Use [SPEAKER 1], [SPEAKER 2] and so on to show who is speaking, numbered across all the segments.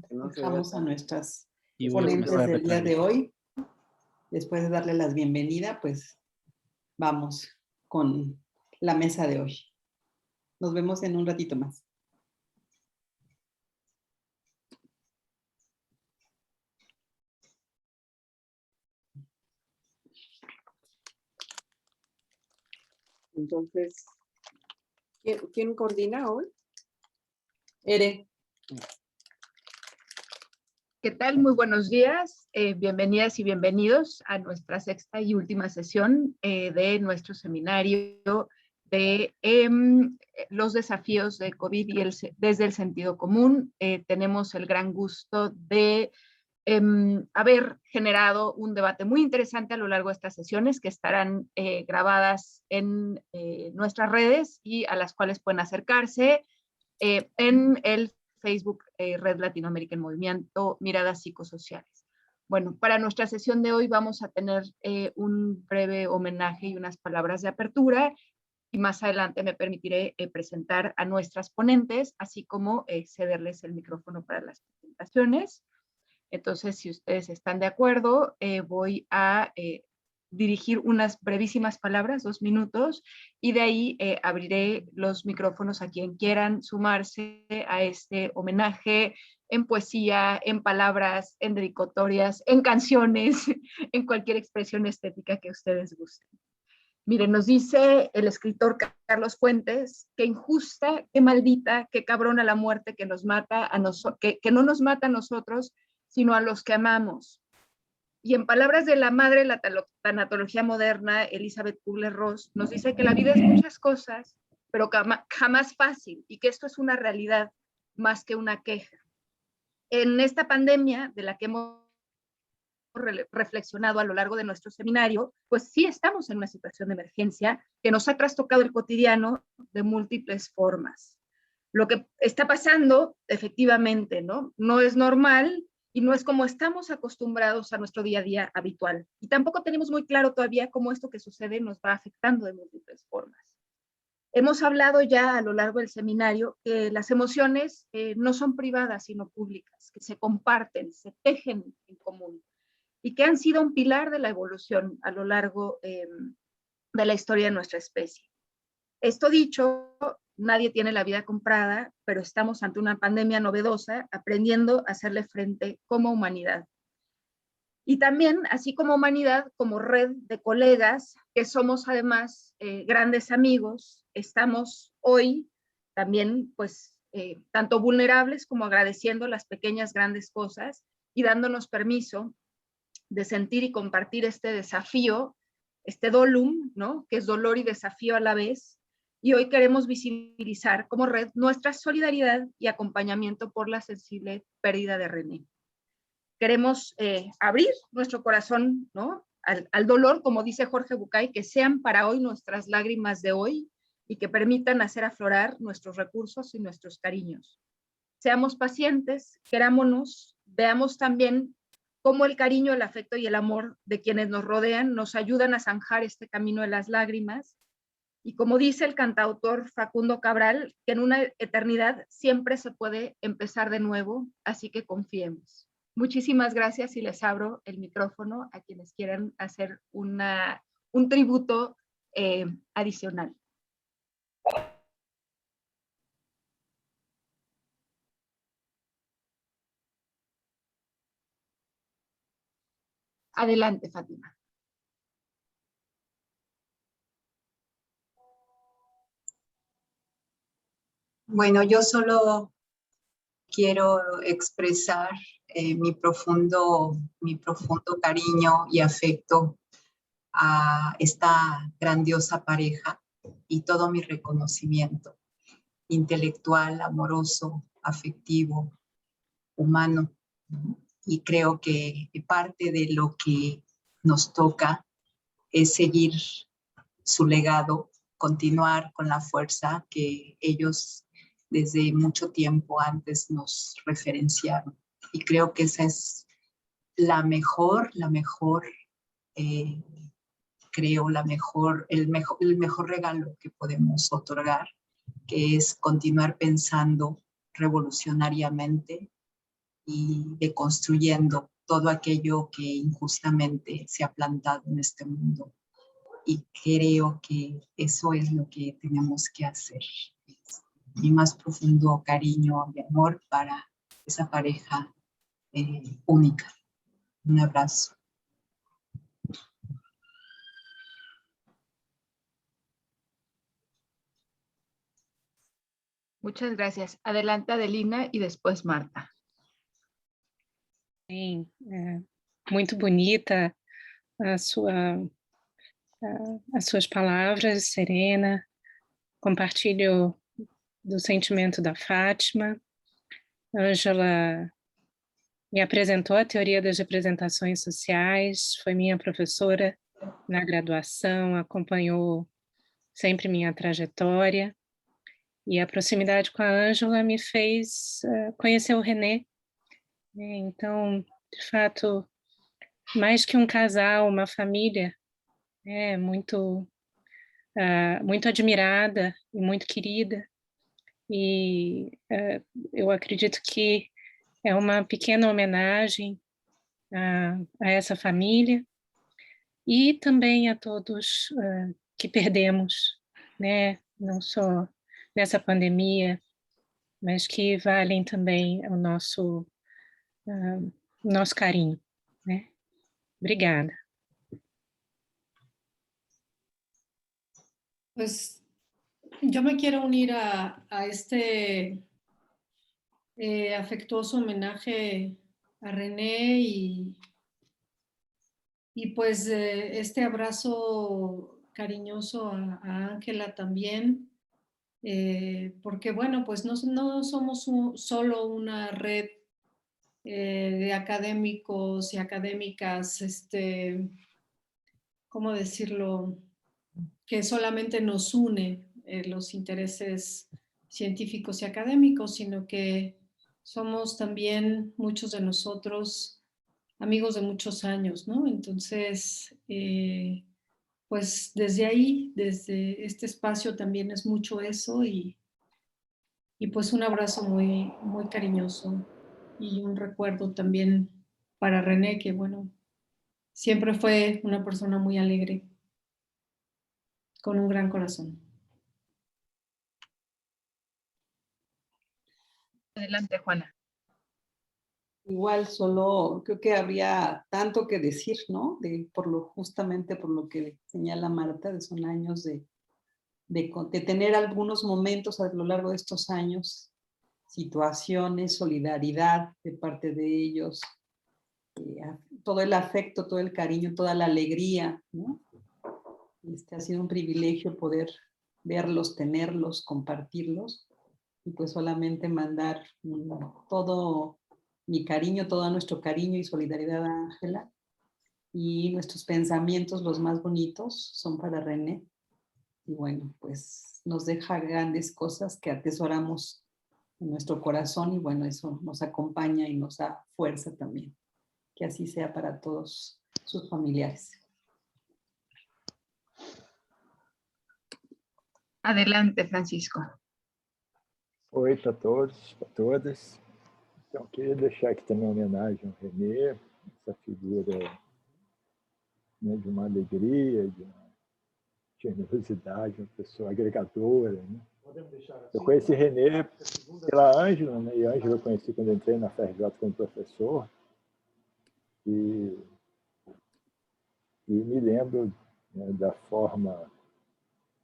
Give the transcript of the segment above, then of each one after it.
[SPEAKER 1] Dejamos a nuestras
[SPEAKER 2] Y
[SPEAKER 1] ponentes del día de hoy. Después de darle la bienvenida, pues vamos con la mesa de hoy. Nos vemos en un ratito más.
[SPEAKER 3] Entonces, ¿quién coordina hoy?
[SPEAKER 1] Ere.
[SPEAKER 4] ¿Qué tal? Muy buenos días. Bienvenidas y bienvenidos a nuestra sexta y última sesión de nuestro seminario de los desafíos de COVID y desde el sentido común. Tenemos el gran gusto de haber generado un debate muy interesante a lo largo de estas sesiones que estarán grabadas en nuestras redes y a las cuales pueden acercarse en el Facebook Red Latinoamérica en Movimiento, Miradas Psicosociales. Bueno, para nuestra sesión de hoy vamos a tener un breve homenaje y unas palabras de apertura y más adelante me permitiré presentar a nuestras ponentes, así como cederles el micrófono para las presentaciones. Entonces, si ustedes están de acuerdo, voy a dirigir unas brevísimas palabras, 2 minutos, y de ahí abriré los micrófonos a quien quieran sumarse a este homenaje en poesía, en palabras, en dedicatorias, en canciones, en cualquier expresión estética que ustedes gusten. Miren, nos dice el escritor Carlos Fuentes, qué injusta, qué maldita, qué cabrona la muerte que nos mata a nosotros, que no nos mata a nosotros, sino a los que amamos. Y en palabras de la madre de la tanatología moderna, Elizabeth Kubler-Ross, nos dice que la vida es muchas cosas, pero jamás fácil, y que esto es una realidad más que una queja. En esta pandemia de la que hemos reflexionado a lo largo de nuestro seminario, pues sí estamos en una situación de emergencia que nos ha trastocado el cotidiano de múltiples formas. Lo que está pasando, efectivamente, no es normal, y no es como estamos acostumbrados a nuestro día a día habitual. Y tampoco tenemos muy claro todavía cómo esto que sucede nos va afectando de múltiples formas. Hemos hablado ya a lo largo del seminario que las emociones no son privadas, sino públicas, que se comparten, se tejen en común, y que han sido un pilar de la evolución a lo largo de la historia de nuestra especie. Esto dicho, nadie tiene la vida comprada, pero estamos ante una pandemia novedosa, aprendiendo a hacerle frente como humanidad. Y también, así como humanidad, como red de colegas, que somos además grandes amigos, estamos hoy también, pues, tanto vulnerables como agradeciendo las pequeñas grandes cosas y dándonos permiso de sentir y compartir este desafío, este dolum, ¿no? Que es dolor y desafío a la vez. Y hoy queremos visibilizar como red nuestra solidaridad y acompañamiento por la sensible pérdida de René. Queremos abrir nuestro corazón, ¿no? al dolor, como dice Jorge Bucay, que sean para hoy nuestras lágrimas de hoy y que permitan hacer aflorar nuestros recursos y nuestros cariños. Seamos pacientes, querámonos, veamos también cómo el cariño, el afecto y el amor de quienes nos rodean nos ayudan a zanjar este camino de las lágrimas. Y como dice el cantautor Facundo Cabral, que en una eternidad siempre se puede empezar de nuevo, así que confiemos. Muchísimas gracias y les abro el micrófono a quienes quieran hacer un tributo adicional. Adelante, Fátima.
[SPEAKER 5] Bueno, yo solo quiero expresar mi profundo cariño y afecto a esta grandiosa pareja y todo mi reconocimiento intelectual, amoroso, afectivo, humano. Y creo que parte de lo que nos toca es seguir su legado, continuar con la fuerza que ellos desde mucho tiempo antes nos referenciaron. Y creo que esa es el mejor regalo que podemos otorgar, que es continuar pensando revolucionariamente y deconstruyendo todo aquello que injustamente se ha plantado en este mundo. Y creo que eso es lo que tenemos que hacer. Mi más profundo cariño y amor para esa pareja única. Un abrazo.
[SPEAKER 4] Muchas gracias. Adelante, Adelina, y después Marta.
[SPEAKER 2] Sim, muito bonita as suas palavras, Serena. Compartilho do sentimento da Fátima. Ângela me apresentou a teoria das representações sociais, foi minha professora na graduação, acompanhou sempre minha trajetória, e a proximidade com a Ângela me fez conhecer o René. Então, de fato, mais que um casal, uma família, muito admirada e muito querida, e eu acredito que é uma pequena homenagem a essa família e também a todos que perdemos, né? Não só nessa pandemia, mas que valem também o nosso carinho, né? Obrigada.
[SPEAKER 6] Pues yo me quiero unir a este afectuoso homenaje a René y pues este abrazo cariñoso a Ángela también, porque bueno, pues no somos solo una red de académicos y académicas, ¿cómo decirlo?, que solamente nos une los intereses científicos y académicos, sino que somos también muchos de nosotros amigos de muchos años, ¿no? Entonces, pues desde ahí, desde este espacio también es mucho eso y pues un abrazo muy, muy cariñoso y un recuerdo también para René, que bueno, siempre fue una persona muy alegre, con un gran corazón.
[SPEAKER 4] Adelante, Juana.
[SPEAKER 1] Igual, solo creo que habría tanto que decir, ¿no? Justamente por lo que señala Marta, son años de tener algunos momentos a lo largo de estos años, situaciones, solidaridad de parte de ellos, todo el afecto, todo el cariño, toda la alegría, ¿no? Ha sido un privilegio poder verlos, tenerlos, compartirlos, y pues solamente mandar todo mi cariño, todo nuestro cariño y solidaridad a Ángela, y nuestros pensamientos, los más bonitos, son para René. Y bueno, pues nos deja grandes cosas que atesoramos en nuestro corazón, y bueno, eso nos acompaña y nos da fuerza también. Que así sea para todos sus familiares.
[SPEAKER 4] Adelante, Francisco.
[SPEAKER 7] Oi para todos, para todas. Então, queria deixar aqui também uma homenagem ao René, essa figura, né, de uma alegria, de uma generosidade, uma pessoa agregadora. Né? Eu conheci René pela Ângela, né? E a Ângela eu conheci quando entrei na FRJ como professor. E me lembro, né, da forma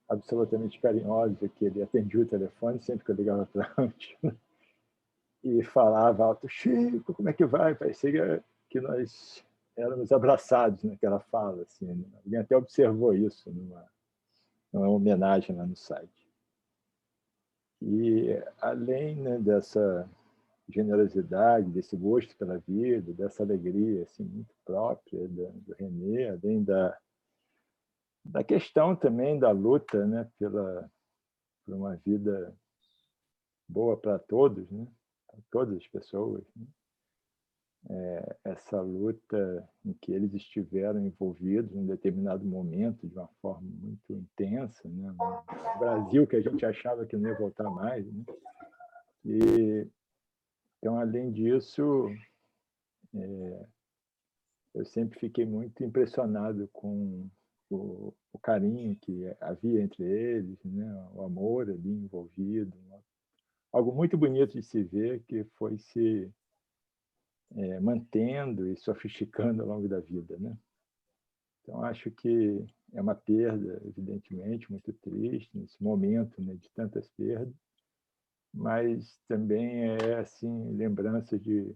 [SPEAKER 7] absolutamente carinhosa que ele atendia o telefone sempre que eu ligava para a Ângela. E falava alto: Chico, como é que vai? Parecia que nós éramos abraçados naquela fala. Assim, né? Alguém até observou isso numa homenagem lá no site. E além, né, dessa generosidade, desse gosto pela vida, dessa alegria assim, muito própria do René, além da questão também da luta, né, por uma vida boa para todos, né? Todas as pessoas, né? Essa luta em que eles estiveram envolvidos em um determinado momento de uma forma muito intensa, né? No Brasil, que a gente achava que não ia voltar mais, né? E Então, além disso, eu sempre fiquei muito impressionado com o carinho que havia entre eles, né? O amor ali envolvido, algo muito bonito de se ver que foi se mantendo e sofisticando ao longo da vida, né? Então, acho que é uma perda, evidentemente, muito triste nesse momento, né, de tantas perdas, mas também é assim lembrança de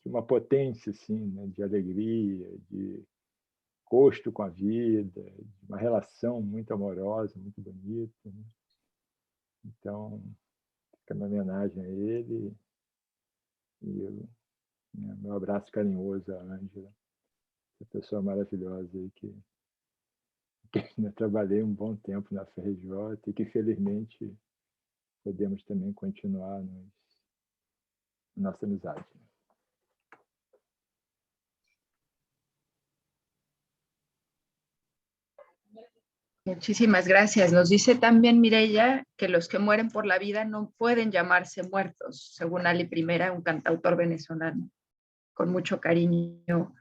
[SPEAKER 7] uma potência assim, né, de alegria, de gosto com a vida, de uma relação muito amorosa, muito bonita, né? Então, fica minha homenagem a ele e meu abraço carinhoso à Ângela, essa pessoa maravilhosa aí que eu trabalhei um bom tempo na FRJ e que felizmente podemos também continuar nossa amizade.
[SPEAKER 4] Muchísimas gracias. Nos dice también Mireia que los que mueren por la vida no pueden llamarse muertos, según Ali Primera, un cantautor venezolano. Con mucho cariño,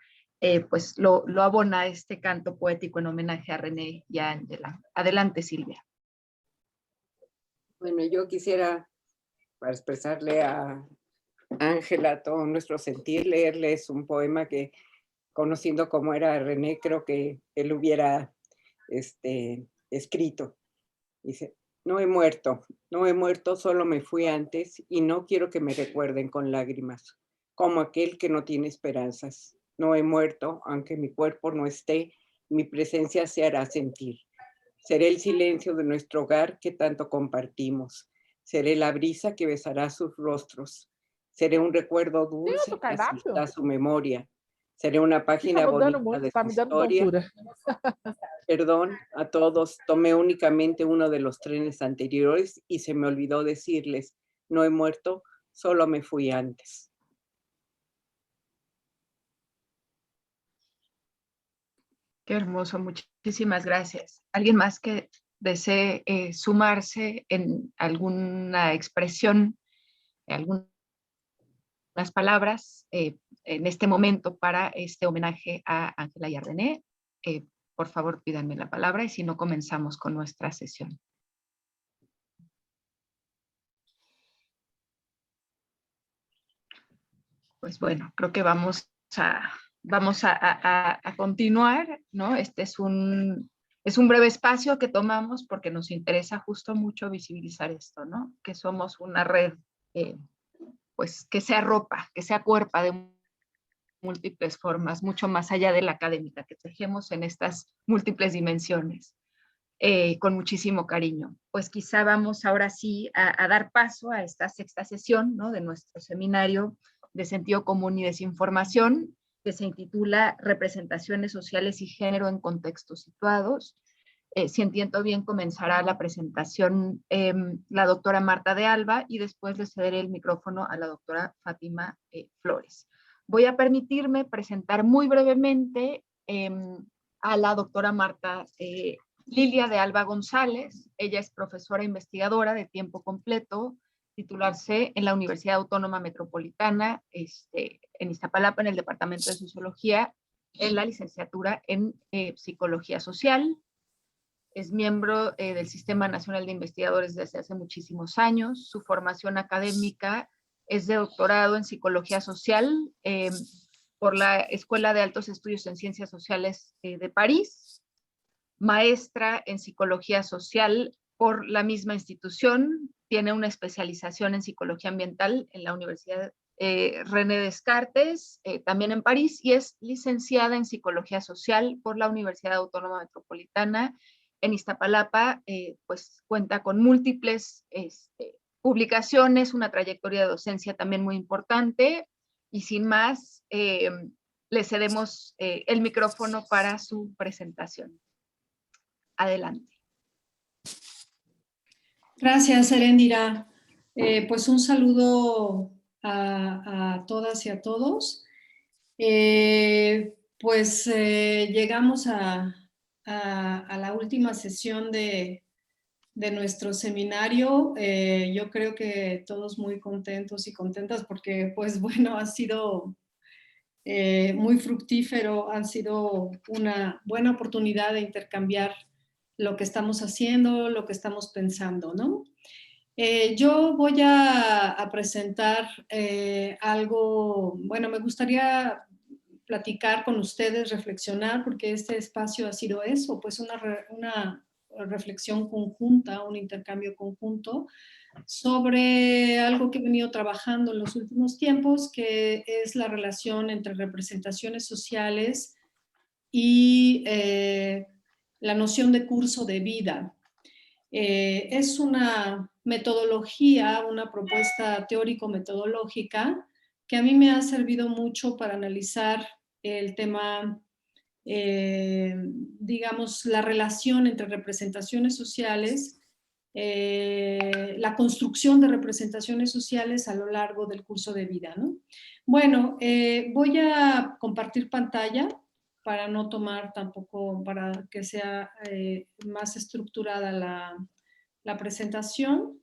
[SPEAKER 4] pues lo abona este canto poético en homenaje a René y a Ángela. Adelante, Silvia.
[SPEAKER 3] Bueno, yo quisiera, para expresarle a Ángela todo nuestro sentir, leerles un poema que, conociendo cómo era René, creo que él hubiera escrito. Dice: no he muerto, solo me fui antes y no quiero que me recuerden con lágrimas, como aquel que no tiene esperanzas. No he muerto, aunque mi cuerpo no esté, mi presencia se hará sentir. Seré el silencio de nuestro hogar que tanto compartimos. Seré la brisa que besará sus rostros. Seré un recuerdo dulce que asustará su memoria. Seré una página bonita de su historia. Perdón a todos, tomé únicamente uno de los trenes anteriores y se me olvidó decirles: no he muerto, solo me fui antes.
[SPEAKER 4] Qué hermoso, muchísimas gracias. ¿Alguien más que desee sumarse en alguna expresión, algunas palabras en este momento para este homenaje a Ángela y a René? Por favor, pídanme la palabra y si no, comenzamos con nuestra sesión. Pues bueno, creo que vamos a continuar, ¿no? Este es un breve espacio que tomamos porque nos interesa justo mucho visibilizar esto, ¿no? Que somos una red, pues, que se arropa, que se acuerpa de múltiples formas, mucho más allá de la académica, que tejemos en estas múltiples dimensiones, con muchísimo cariño. Pues quizá vamos ahora sí a dar paso a esta sexta sesión, ¿no? De nuestro seminario de sentido común y desinformación, que se intitula Representaciones sociales y género en contextos situados. Si entiendo bien, comenzará la presentación la doctora Marta de Alba y después le cederé el micrófono a la doctora Fátima Flores. Voy a permitirme presentar muy brevemente a la doctora Marta Lilia de Alba González. Ella es profesora investigadora de tiempo completo, titularse en la Universidad Autónoma Metropolitana, en Iztapalapa, en el Departamento de Sociología, en la licenciatura en Psicología Social. Es miembro del Sistema Nacional de Investigadores desde hace muchísimos años. Su formación académica es de doctorado en Psicología Social por la Escuela de Altos Estudios en Ciencias Sociales de París, maestra en Psicología Social por la misma institución, tiene una especialización en Psicología Ambiental en la Universidad René Descartes, también en París, y es licenciada en Psicología Social por la Universidad Autónoma Metropolitana en Iztapalapa. Pues cuenta con múltiples publicaciones, una trayectoria de docencia también muy importante, y sin más, le cedemos el micrófono para su presentación. Adelante.
[SPEAKER 6] Gracias, Erendira. Pues un saludo a todas y a todos. Llegamos a la última sesión de de nuestro seminario. Yo creo que todos muy contentos y contentas porque, pues bueno, ha sido muy fructífero, ha sido una buena oportunidad de intercambiar lo que estamos haciendo, lo que estamos pensando, ¿no? Yo voy a presentar algo, bueno, me gustaría platicar con ustedes, reflexionar, porque este espacio ha sido eso, pues una reflexión conjunta, un intercambio conjunto sobre algo que he venido trabajando en los últimos tiempos, que es la relación entre representaciones sociales y la noción de curso de vida. Es una metodología, una propuesta teórico-metodológica que a mí me ha servido mucho para analizar el tema, digamos, la relación entre representaciones sociales, la construcción de representaciones sociales a lo largo del curso de vida, ¿no? Bueno, voy a compartir pantalla para no tomar tampoco, para que sea más estructurada la presentación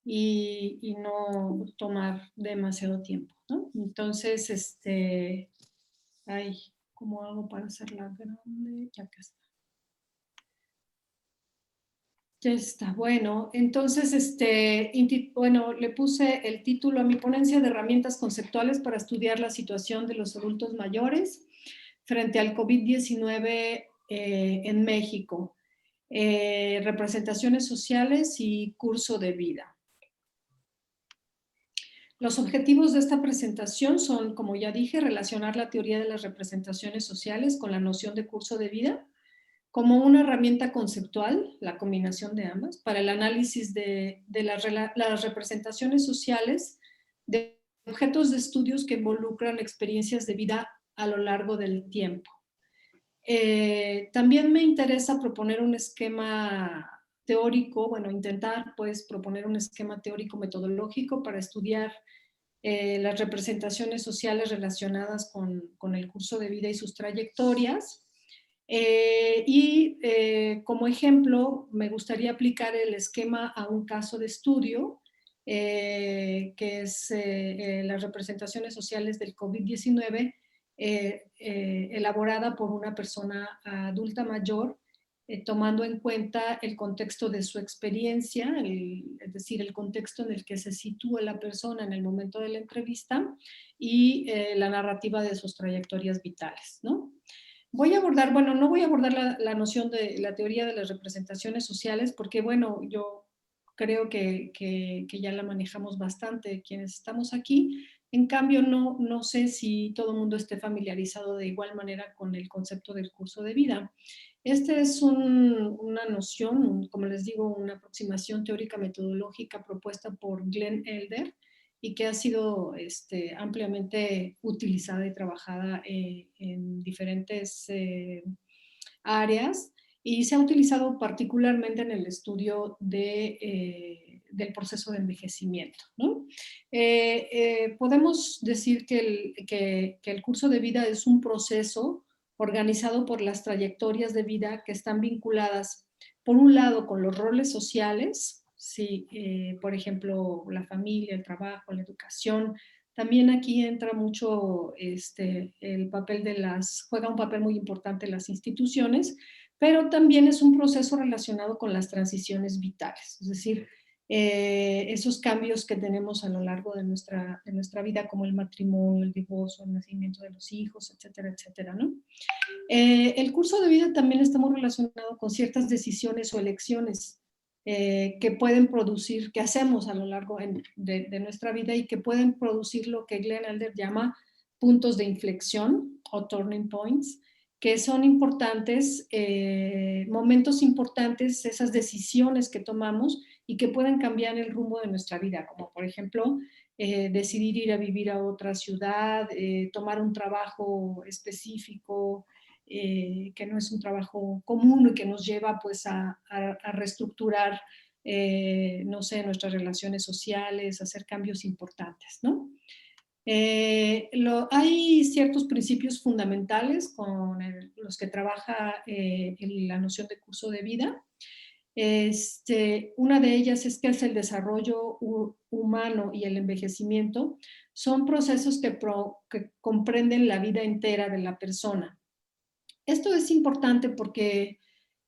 [SPEAKER 6] y no tomar demasiado tiempo, ¿no? Entonces, ay, ¿cómo hago para hacerla grande? Ya que está. Ya está, bueno, entonces, bueno, le puse el título a mi ponencia de herramientas conceptuales para estudiar la situación de los adultos mayores frente al COVID-19 en México, representaciones sociales y curso de vida. Los objetivos de esta presentación son, como ya dije, relacionar la teoría de las representaciones sociales con la noción de curso de vida, como una herramienta conceptual, la combinación de ambas, para el análisis de las representaciones sociales de objetos de estudios que involucran experiencias de vida a lo largo del tiempo. También me interesa proponer un esquema teórico, bueno, intentar pues proponer un esquema teórico metodológico para estudiar las representaciones sociales relacionadas con el curso de vida y sus trayectorias. Como ejemplo, me gustaría aplicar el esquema a un caso de estudio, que es las representaciones sociales del COVID-19, elaborada por una persona adulta mayor, tomando en cuenta el contexto de su experiencia, es decir, el contexto en el que se sitúa la persona en el momento de la entrevista y la narrativa de sus trayectorias vitales, ¿no? Voy a abordar, bueno, no voy a abordar la noción de la teoría de las representaciones sociales porque, bueno, yo creo que ya la manejamos bastante quienes estamos aquí. En cambio, no sé si todo el mundo esté familiarizado de igual manera con el concepto del curso de vida. Este es una noción, como les digo, una aproximación teórica metodológica propuesta por Glenn Elder, y que ha sido ampliamente utilizada y trabajada en diferentes áreas, y se ha utilizado particularmente en el estudio del proceso de envejecimiento, ¿no? Podemos decir que el curso de vida es un proceso organizado por las trayectorias de vida que están vinculadas, por un lado, con los roles sociales. Sí, por ejemplo, la familia, el trabajo, la educación. También aquí entra mucho el papel juega un papel muy importante las instituciones, pero también es un proceso relacionado con las transiciones vitales, es decir, esos cambios que tenemos a lo largo de nuestra vida, como el matrimonio, el divorcio, el nacimiento de los hijos, etcétera, etcétera, ¿no? El curso de vida también está muy relacionado con ciertas decisiones o elecciones que pueden producir, que hacemos a lo largo de nuestra vida y que pueden producir lo que Glenn Elder llama puntos de inflexión o turning points, que son importantes, momentos importantes, esas decisiones que tomamos y que pueden cambiar el rumbo de nuestra vida, como por ejemplo decidir ir a vivir a otra ciudad, tomar un trabajo específico, que no es un trabajo común y que nos lleva pues a reestructurar, no sé, nuestras relaciones sociales, hacer cambios importantes, ¿no? Hay ciertos principios fundamentales con los que trabaja la noción de curso de vida. Una de ellas es que el desarrollo humano y el envejecimiento son procesos que comprenden la vida entera de la persona. Esto es importante porque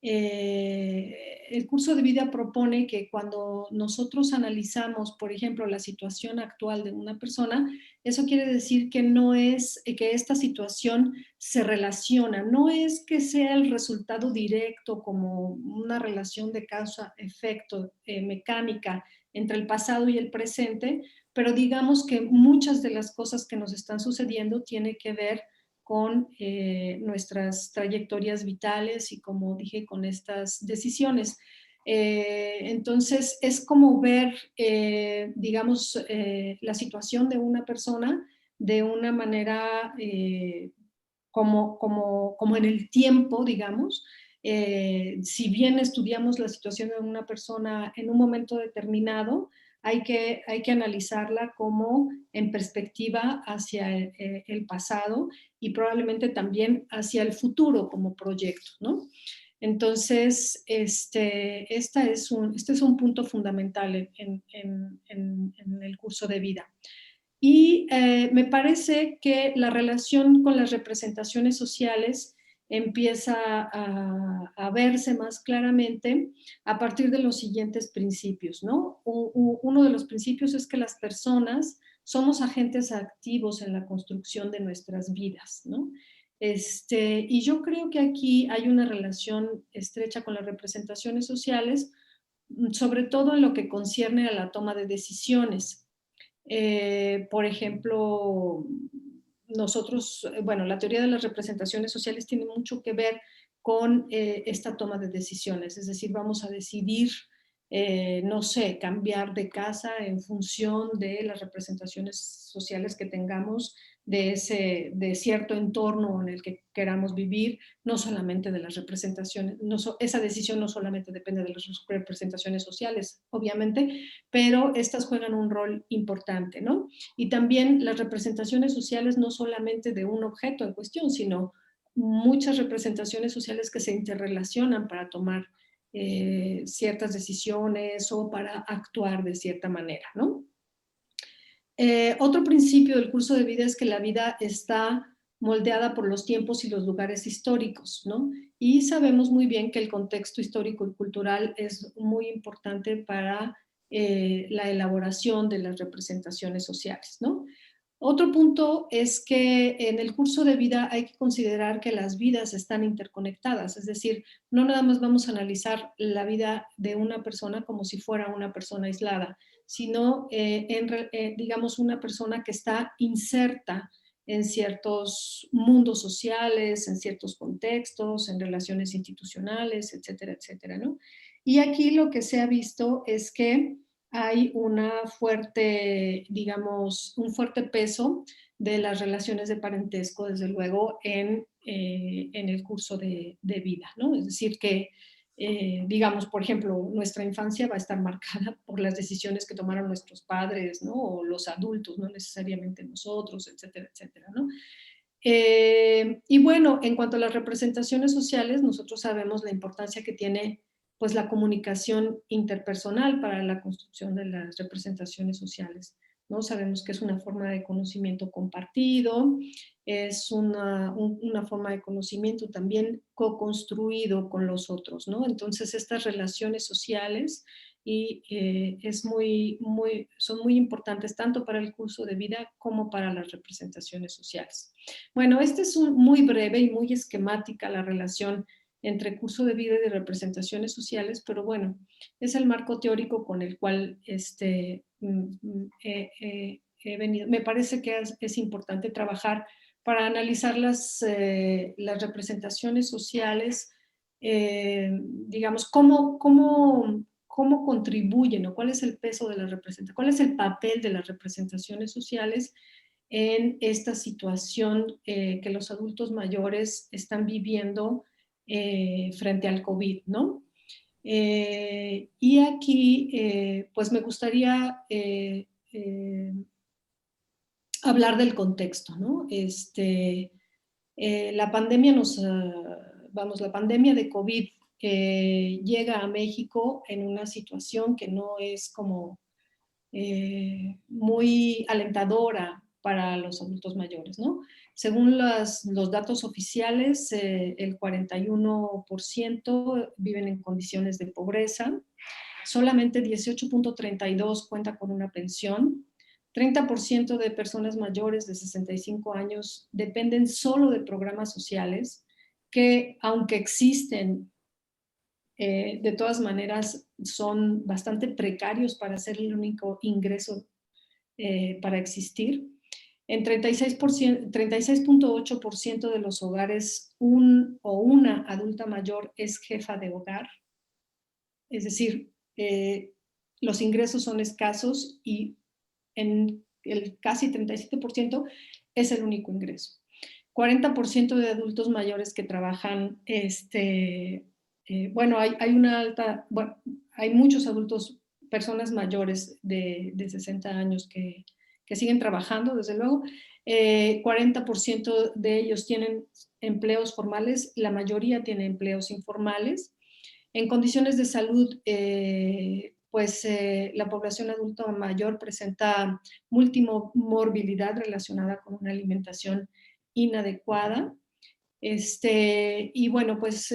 [SPEAKER 6] el curso de vida propone que cuando nosotros analizamos, por ejemplo, la situación actual de una persona, eso quiere decir que no es que esta situación se relaciona, no es que sea el resultado directo como una relación de causa-efecto mecánica entre el pasado y el presente, pero digamos que muchas de las cosas que nos están sucediendo tienen que ver con nuestras trayectorias vitales y, como dije, con estas decisiones. Entonces, es como ver, digamos, la situación de una persona de una manera como en el tiempo, digamos. Si bien estudiamos la situación de una persona en un momento determinado, hay que analizarla como en perspectiva hacia el pasado y probablemente también hacia el futuro como proyecto, ¿no? Entonces, este es un punto fundamental en el curso de vida. Y me parece que la relación con las representaciones sociales empieza a verse más claramente a partir de los siguientes principios, ¿no? Uno de los principios es que las personas somos agentes activos en la construcción de nuestras vidas, ¿no? Y yo creo que aquí hay una relación estrecha con las representaciones sociales, sobre todo en lo que concierne a la toma de decisiones. Por ejemplo, nosotros, bueno, la teoría de las representaciones sociales tiene mucho que ver con esta toma de decisiones, es decir, vamos a decidir, no sé, cambiar de casa en función de las representaciones sociales que tengamos de cierto entorno en el que queramos vivir, no solamente de las representaciones, esa decisión no solamente depende de las representaciones sociales, obviamente, pero estas juegan un rol importante, ¿no? Y también las representaciones sociales no solamente de un objeto en cuestión, sino muchas representaciones sociales que se interrelacionan para tomar ciertas decisiones o para actuar de cierta manera, ¿no? Otro principio del curso de vida es que la vida está moldeada por los tiempos y los lugares históricos, ¿no? Y sabemos muy bien que el contexto histórico y cultural es muy importante para la elaboración de las representaciones sociales, ¿no? Otro punto es que en el curso de vida hay que considerar que las vidas están interconectadas, es decir, no nada más vamos a analizar la vida de una persona como si fuera una persona aislada, sino digamos una persona que está inserta en ciertos mundos sociales, en ciertos contextos, en relaciones institucionales, etcétera, etcétera, ¿no? Y aquí lo que se ha visto es que hay una fuerte, digamos, un fuerte peso de las relaciones de parentesco, desde luego, en el curso de vida, ¿no? Es decir, que, digamos, por ejemplo, nuestra infancia va a estar marcada por las decisiones que tomaron nuestros padres, ¿no? O los adultos, no necesariamente nosotros, etcétera, etcétera, ¿no? Y bueno, en cuanto a las representaciones sociales, nosotros sabemos la importancia que tiene pues la comunicación interpersonal para la construcción de las representaciones sociales, ¿no? Sabemos que es una forma de conocimiento compartido, es una forma de conocimiento también co-construido con los otros, ¿no? Entonces estas relaciones sociales son muy importantes tanto para el curso de vida como para las representaciones sociales. Bueno, este es muy breve y muy esquemática la relación entre curso de vida y de representaciones sociales, pero bueno, es el marco teórico con el cual he venido. Me parece que es importante trabajar para analizar las representaciones sociales, digamos, cómo contribuyen o cuál es el peso de la representación, cuál es el papel de las representaciones sociales en esta situación que los adultos mayores están viviendo frente al COVID, ¿no? Y aquí, pues me gustaría hablar del contexto, ¿no? La pandemia la pandemia de COVID llega a México en una situación que no es como muy alentadora para los adultos mayores, ¿no? Según los datos oficiales, el 41% viven en condiciones de pobreza, solamente 18.32 cuenta con una pensión, 30% de personas mayores de 65 años dependen solo de programas sociales que, aunque existen, de todas maneras son bastante precarios para ser el único ingreso para existir. En 36.8% de los hogares, un o una adulta mayor es jefa de hogar. Es decir, los ingresos son escasos y en el casi 37% es el único ingreso. 40% de adultos mayores que trabajan, bueno, hay muchos adultos, personas mayores de 60 años que siguen trabajando, desde luego. 40% de ellos tienen empleos formales, la mayoría tiene empleos informales. En condiciones de salud, la población adulta mayor presenta multimorbilidad relacionada con una alimentación inadecuada. Y bueno, pues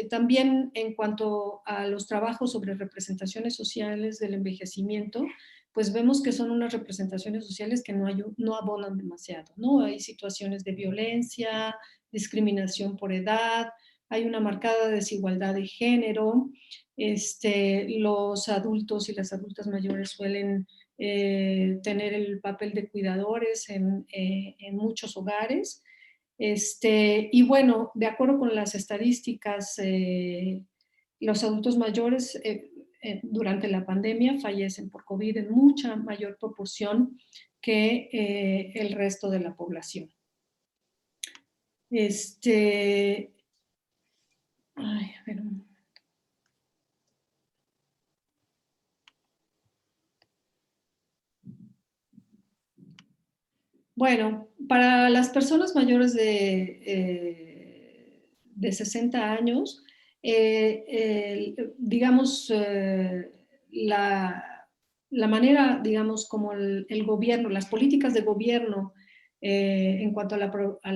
[SPEAKER 6] también en cuanto a los trabajos sobre representaciones sociales del envejecimiento, pues vemos que son unas representaciones sociales que no abonan demasiado, ¿no? Hay situaciones de violencia, discriminación por edad, hay una marcada desigualdad de género, los adultos y las adultas mayores suelen tener el papel de cuidadores en muchos hogares. Y bueno, de acuerdo con las estadísticas, los adultos mayores durante la pandemia fallecen por COVID en mucha mayor proporción que el resto de la población. Ay, a ver un momento. Bueno, para las personas mayores de 60 años, digamos, la manera, digamos, como el gobierno, las políticas de gobierno en cuanto a la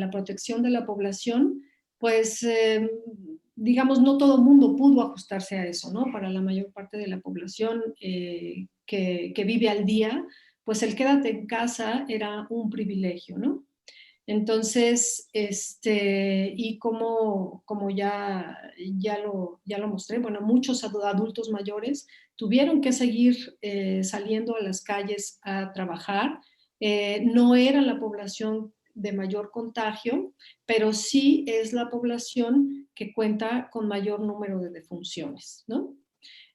[SPEAKER 6] protección de la población, pues, digamos, no todo el mundo pudo ajustarse a eso, ¿no? Para la mayor parte de la población que vive al día, pues el quédate en casa era un privilegio, ¿no? Entonces, y como ya lo mostré, bueno, muchos adultos mayores tuvieron que seguir saliendo a las calles a trabajar. No era la población de mayor contagio, pero sí es la población que cuenta con mayor número de defunciones, ¿no?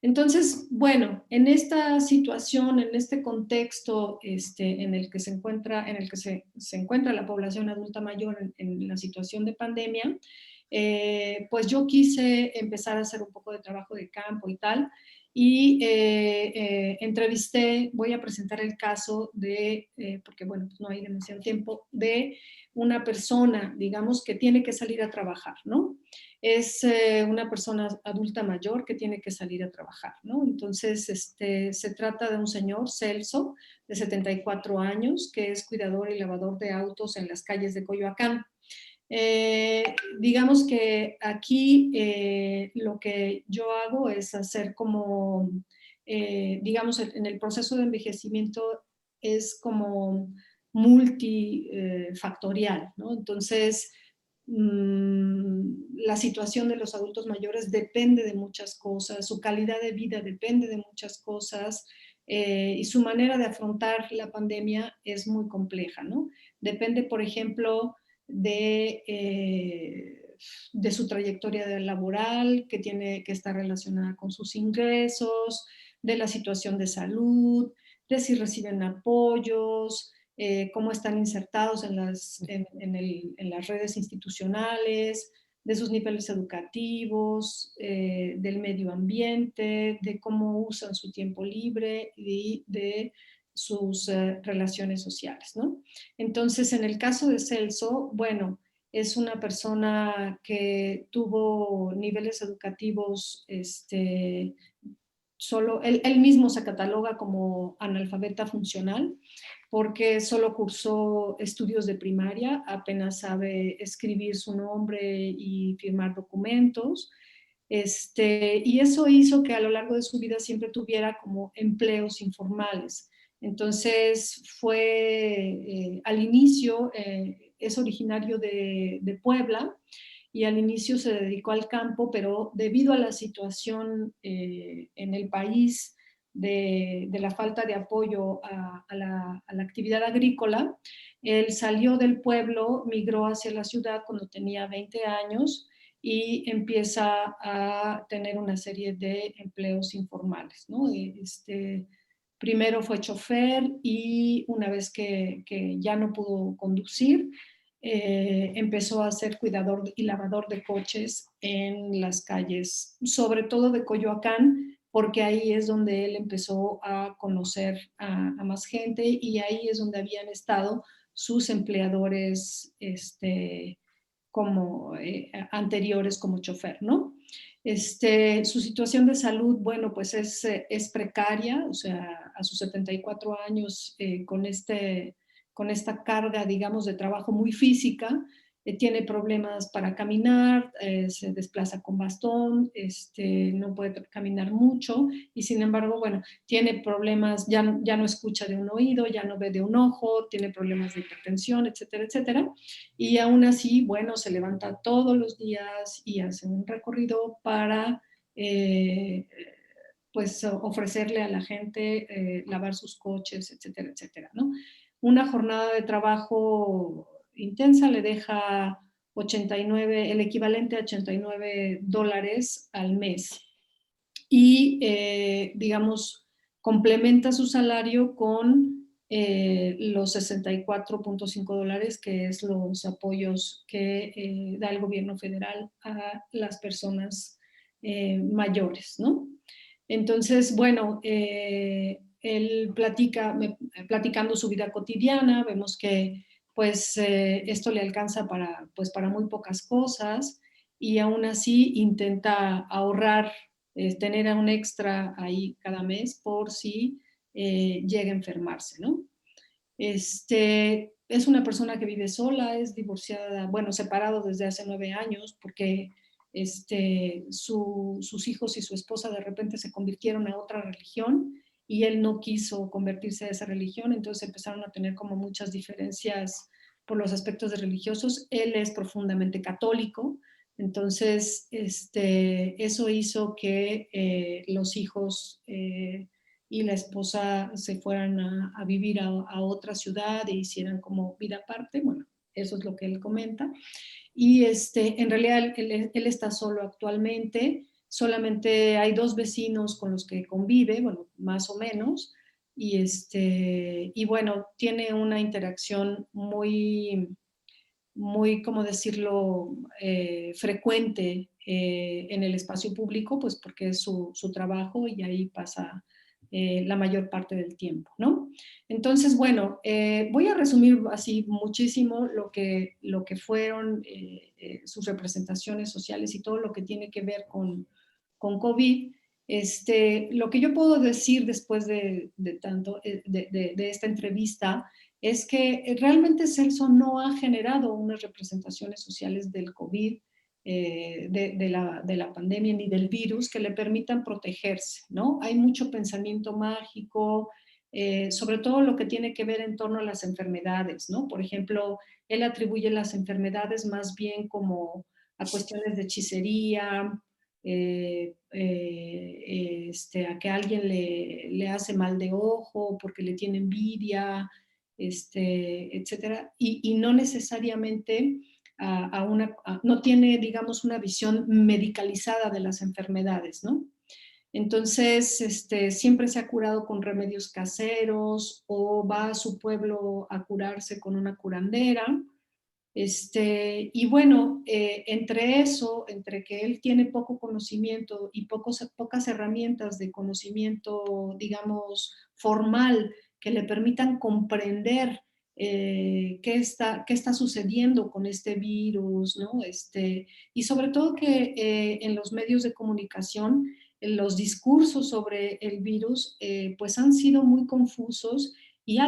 [SPEAKER 6] Entonces, bueno, en esta situación, en este contexto en el que se encuentra, se encuentra la población adulta mayor en la situación de pandemia, pues yo quise empezar a hacer un poco de trabajo de campo y tal, y entrevisté, voy a presentar el caso de, porque bueno, pues no hay demasiado tiempo, de una persona, digamos, que tiene que salir a trabajar, ¿no? Es una persona adulta mayor que tiene que salir a trabajar, ¿no? Entonces, se trata de un señor, Celso, de 74 años, que es cuidador y lavador de autos en las calles de Coyoacán. Digamos que aquí lo que yo hago es hacer como, digamos, en el proceso de envejecimiento es como multifactorial, ¿no? Entonces, la situación de los adultos mayores depende de muchas cosas, su calidad de vida depende de muchas cosas y su manera de afrontar la pandemia es muy compleja, ¿no? Depende, por ejemplo, de su trayectoria laboral, que está relacionada con sus ingresos, de la situación de salud, de si reciben apoyos, cómo están insertados en las redes institucionales, de sus niveles educativos, del medio ambiente, de cómo usan su tiempo libre y de sus relaciones sociales, ¿no? Entonces, en el caso de Celso, bueno, es una persona que tuvo niveles educativos, solo, él mismo se cataloga como analfabeta funcional, porque solo cursó estudios de primaria, apenas sabe escribir su nombre y firmar documentos. Y eso hizo que a lo largo de su vida siempre tuviera como empleos informales. Entonces fue, al inicio, es originario de Puebla, y al inicio se dedicó al campo, pero debido a la situación en el país de la falta de apoyo a la actividad agrícola, él salió del pueblo, migró hacia la ciudad cuando tenía 20 años y empieza a tener una serie de empleos informales, ¿no? Primero fue chofer, y una vez que ya no pudo conducir, empezó a ser cuidador y lavador de coches en las calles, sobre todo de Coyoacán, porque ahí es donde él empezó a conocer a más gente, y ahí es donde habían estado sus empleadores como anteriores como chofer, ¿no? Su situación de salud, bueno, pues es precaria, o sea, a sus 74 años, con esta carga, digamos, de trabajo muy física, tiene problemas para caminar, se desplaza con bastón, no puede caminar mucho, y sin embargo, bueno, tiene problemas, ya no escucha de un oído, ya no ve de un ojo, tiene problemas de hipertensión, etcétera, etcétera. Y aún así, bueno, se levanta todos los días y hace un recorrido para pues ofrecerle a la gente lavar sus coches, etcétera, etcétera, ¿no? Una jornada de trabajo intensa le deja 89, el equivalente a $89 al mes. Y, digamos, complementa su salario con los $64.5, que es los apoyos que da el gobierno federal a las personas mayores, ¿no? Entonces, bueno, él platicando su vida cotidiana, vemos que pues esto le alcanza pues, para muy pocas cosas, y aún así intenta ahorrar, tener un extra ahí cada mes por si llega a enfermarse, ¿no? Es una persona que vive sola, es divorciada, bueno, separado desde hace 9 años, porque sus hijos y su esposa de repente se convirtieron a otra religión, y él no quiso convertirse a esa religión, entonces empezaron a tener como muchas diferencias por los aspectos de religiosos. Él es profundamente católico, entonces eso hizo que los hijos y la esposa se fueran a vivir a otra ciudad e hicieran como vida aparte. Bueno, eso es lo que él comenta. Y en realidad él está solo actualmente, solamente hay 2 vecinos con los que convive, bueno, más o menos, y bueno, tiene una interacción muy, muy, ¿cómo decirlo?, frecuente en el espacio público, pues porque es su trabajo, y ahí pasa la mayor parte del tiempo, ¿no? Entonces, bueno, voy a resumir así muchísimo lo que fueron sus representaciones sociales y todo lo que tiene que ver con COVID. Lo que yo puedo decir después de esta entrevista es que realmente Celso no ha generado unas representaciones sociales del COVID, de la pandemia ni del virus, que le permitan protegerse, ¿no? Hay mucho pensamiento mágico, sobre todo lo que tiene que ver en torno a las enfermedades, ¿no? Por ejemplo, él atribuye las enfermedades más bien como a cuestiones de hechicería, a que alguien le hace mal de ojo porque le tiene envidia, etcétera, y no necesariamente no tiene, digamos, una visión medicalizada de las enfermedades, ¿no? Entonces, siempre se ha curado con remedios caseros, o va a su pueblo a curarse con una curandera. Y bueno, entre eso, entre que él tiene poco conocimiento y pocas herramientas de conocimiento, digamos, formal, que le permitan comprender qué está sucediendo con este virus, ¿no? Y sobre todo que en los medios de comunicación, los discursos sobre el virus, pues han sido muy confusos y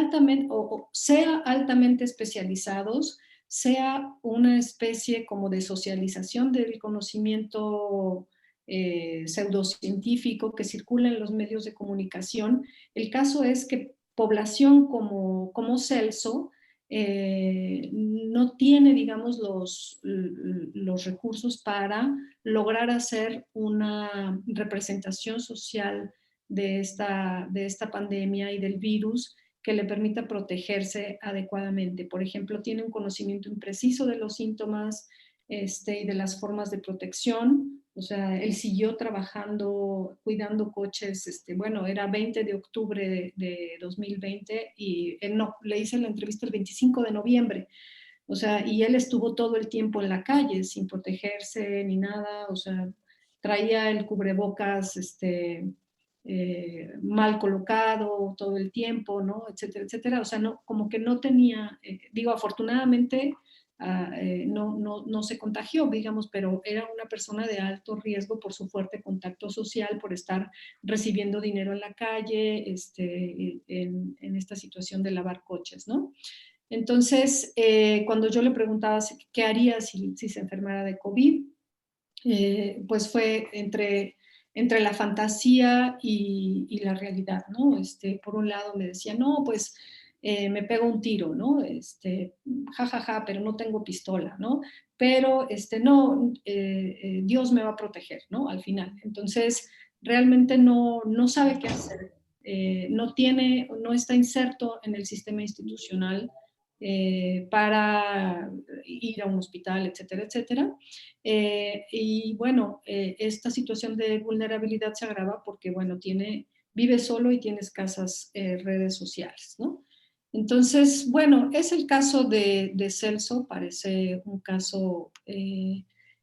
[SPEAKER 6] sea altamente especializados, sea una especie como de socialización del conocimiento pseudocientífico que circula en los medios de comunicación. El caso es que población como Celso no tiene, digamos, los recursos para lograr hacer una representación social de esta pandemia y del virus que le permita protegerse adecuadamente. Por ejemplo, tiene un conocimiento impreciso de los síntomas y de las formas de protección. O sea, él siguió trabajando, cuidando coches, bueno, era 20 de octubre de 2020 y él no, le hice la entrevista el 25 de noviembre. O sea, y él estuvo todo el tiempo en la calle sin protegerse ni nada. O sea, traía el cubrebocas mal colocado todo el tiempo, ¿no? Etcétera, etcétera. O sea, no, como que no tenía, digo, afortunadamente no se contagió, digamos, pero era una persona de alto riesgo por su fuerte contacto social, por estar recibiendo dinero en la calle, en esta situación de lavar coches, ¿no? Entonces, cuando yo le preguntaba qué haría si se enfermara de COVID, pues fue entre la fantasía y la realidad, ¿no? Por un lado me decía, no, pues me pego un tiro, ¿no? Ja, pero no tengo pistola, ¿no? Pero, no, Dios me va a proteger, ¿no? Al final. Entonces, realmente no sabe qué hacer. No está inserto en el sistema institucional para ir a un hospital, etcétera, etcétera. Y bueno, esta situación de vulnerabilidad se agrava porque, bueno, vive solo y tiene escasas redes sociales, ¿no? Entonces, bueno, es el caso de Celso, parece un caso,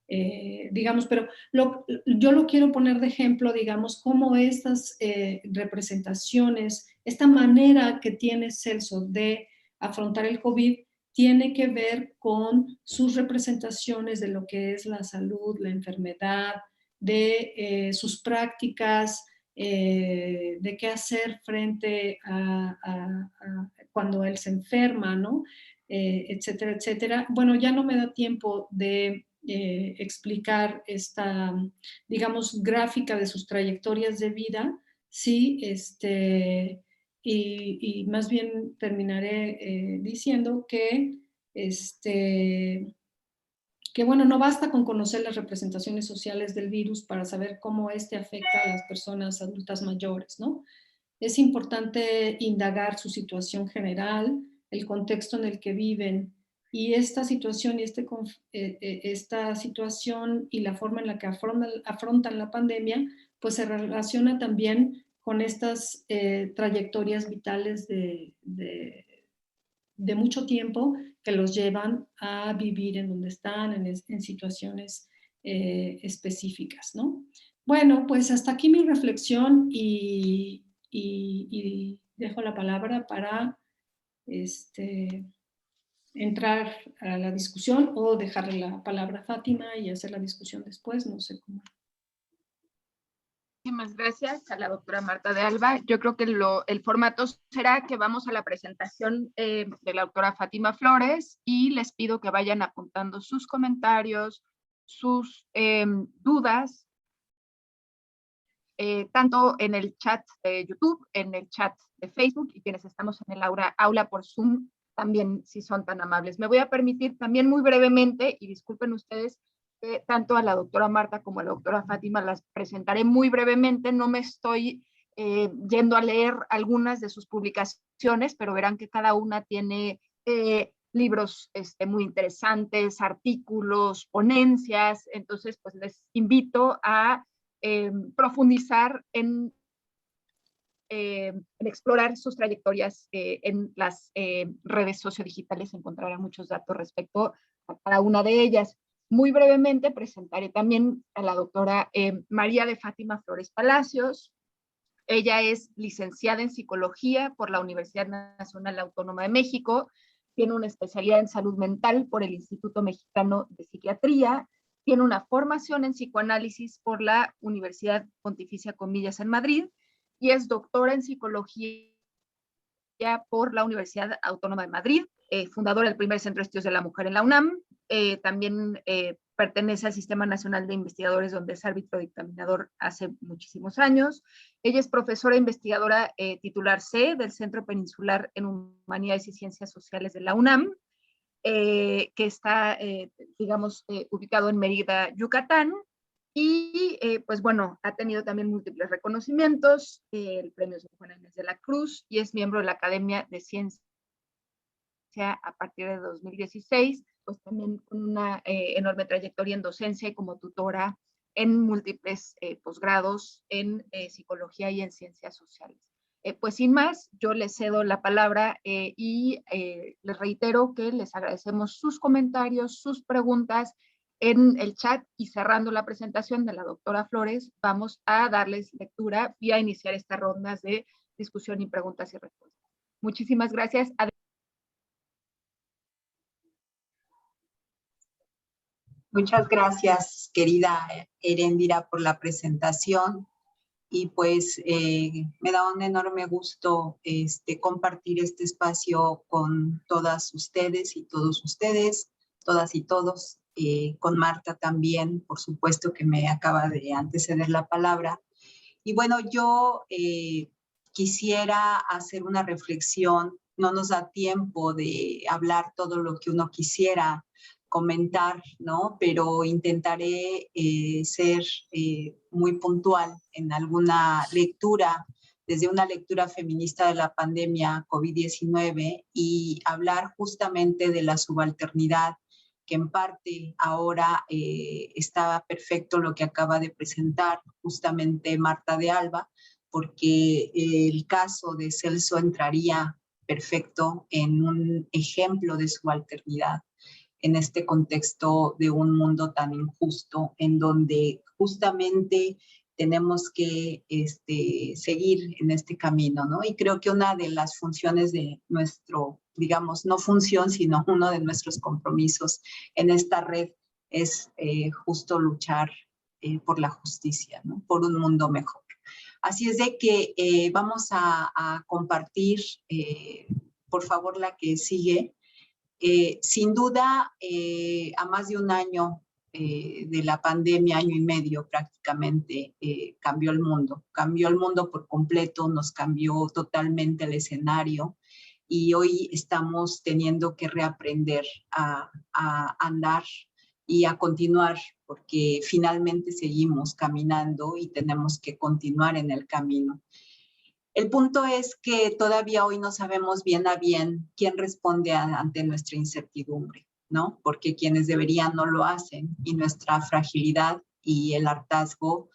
[SPEAKER 6] digamos, pero yo lo quiero poner de ejemplo, digamos, cómo estas representaciones, esta manera que tiene Celso de afrontar el COVID, tiene que ver con sus representaciones de lo que es la salud, la enfermedad, de sus prácticas, de qué hacer frente a cuando él se enferma, ¿no? Etcétera, etcétera. Bueno, ya no me da tiempo de explicar esta, digamos, gráfica de sus trayectorias de vida, sí, y más bien terminaré diciendo que, que bueno, no basta con conocer las representaciones sociales del virus para saber cómo afecta a las personas adultas mayores, ¿no? Es importante indagar su situación general, el contexto en el que viven, y esta situación esta situación y la forma en la que afrontan la pandemia, pues se relaciona también con estas trayectorias vitales de mucho tiempo que los llevan a vivir en donde están, en situaciones específicas, ¿no? Bueno, pues hasta aquí mi reflexión y dejo la palabra para entrar a la discusión o dejarle la palabra a Fátima y hacer la discusión después, no sé cómo.
[SPEAKER 4] Muchísimas gracias a la doctora Marta de Alba. Yo creo que el formato será que vamos a la presentación de la doctora Fátima Flores y les pido que vayan apuntando sus comentarios, sus dudas, tanto en el chat de YouTube, en el chat de Facebook y quienes estamos en el aula por Zoom, también si son tan amables. Me voy a permitir también muy brevemente, y disculpen ustedes, tanto a la doctora Marta como a la doctora Fátima las presentaré muy brevemente, no me estoy yendo a leer algunas de sus publicaciones, pero verán que cada una tiene libros muy interesantes, artículos, ponencias, entonces pues les invito a profundizar en explorar sus trayectorias en las redes sociodigitales, encontrarán muchos datos respecto a cada una de ellas. Muy brevemente presentaré también a la doctora María de Fátima Flores Palacios. Ella es licenciada en Psicología por la Universidad Nacional Autónoma de México, tiene una especialidad en salud mental por el Instituto Mexicano de Psiquiatría, tiene una formación en psicoanálisis por la Universidad Pontificia Comillas en Madrid y es doctora en psicología por la Universidad Autónoma de Madrid, fundadora del primer Centro de Estudios de la Mujer en la UNAM, también pertenece al Sistema Nacional de Investigadores, donde es árbitro dictaminador hace muchísimos años. Ella es profesora investigadora titular C del Centro Peninsular en Humanidades y Ciencias Sociales de la UNAM, que está, digamos, ubicado en Mérida, Yucatán. Y pues bueno, ha tenido también múltiples reconocimientos, el premio San Juan Inés de la Cruz, y es miembro de la Academia de Ciencia a partir de 2016, pues también con una enorme trayectoria en docencia y como tutora en múltiples posgrados en psicología y en ciencias sociales. Pues sin más, yo les cedo la palabra y les reitero que les agradecemos sus comentarios, sus preguntas en el chat, y cerrando la presentación de la doctora Flores, vamos a darles lectura y a iniciar estas rondas de discusión y preguntas y respuestas. Muchísimas gracias.
[SPEAKER 5] Muchas gracias, querida Erendira, por la presentación. Y pues me da un enorme gusto compartir este espacio con todas ustedes y todos ustedes, todas y todos, con Marta también, por supuesto, que me acaba de anteceder la palabra. Y bueno, yo quisiera hacer una reflexión. No nos da tiempo de hablar todo lo que uno quisiera comentar, ¿no? Pero intentaré ser muy puntual en alguna lectura, desde una lectura feminista de la pandemia COVID-19, y hablar justamente de la subalternidad, que en parte ahora estaba perfecto lo que acaba de presentar justamente Marta de Alba, porque el caso de Celso entraría perfecto en un ejemplo de subalternidad en este contexto de un mundo tan injusto, en donde justamente tenemos que seguir en este camino, ¿no? Y creo que una de las funciones de nuestro, digamos, no función, sino uno de nuestros compromisos en esta red es justo luchar por la justicia, ¿no? Por un mundo mejor. Así es de que vamos a compartir, por favor, la que sigue. Sin duda, a más de un año de la pandemia, año y medio prácticamente, cambió el mundo por completo, nos cambió totalmente el escenario, y hoy estamos teniendo que reaprender a andar y a continuar, porque finalmente seguimos caminando y tenemos que continuar en el camino. El punto es que todavía hoy no sabemos bien a bien quién responde ante nuestra incertidumbre, ¿no? Porque quienes deberían no lo hacen, y nuestra fragilidad y el hartazgo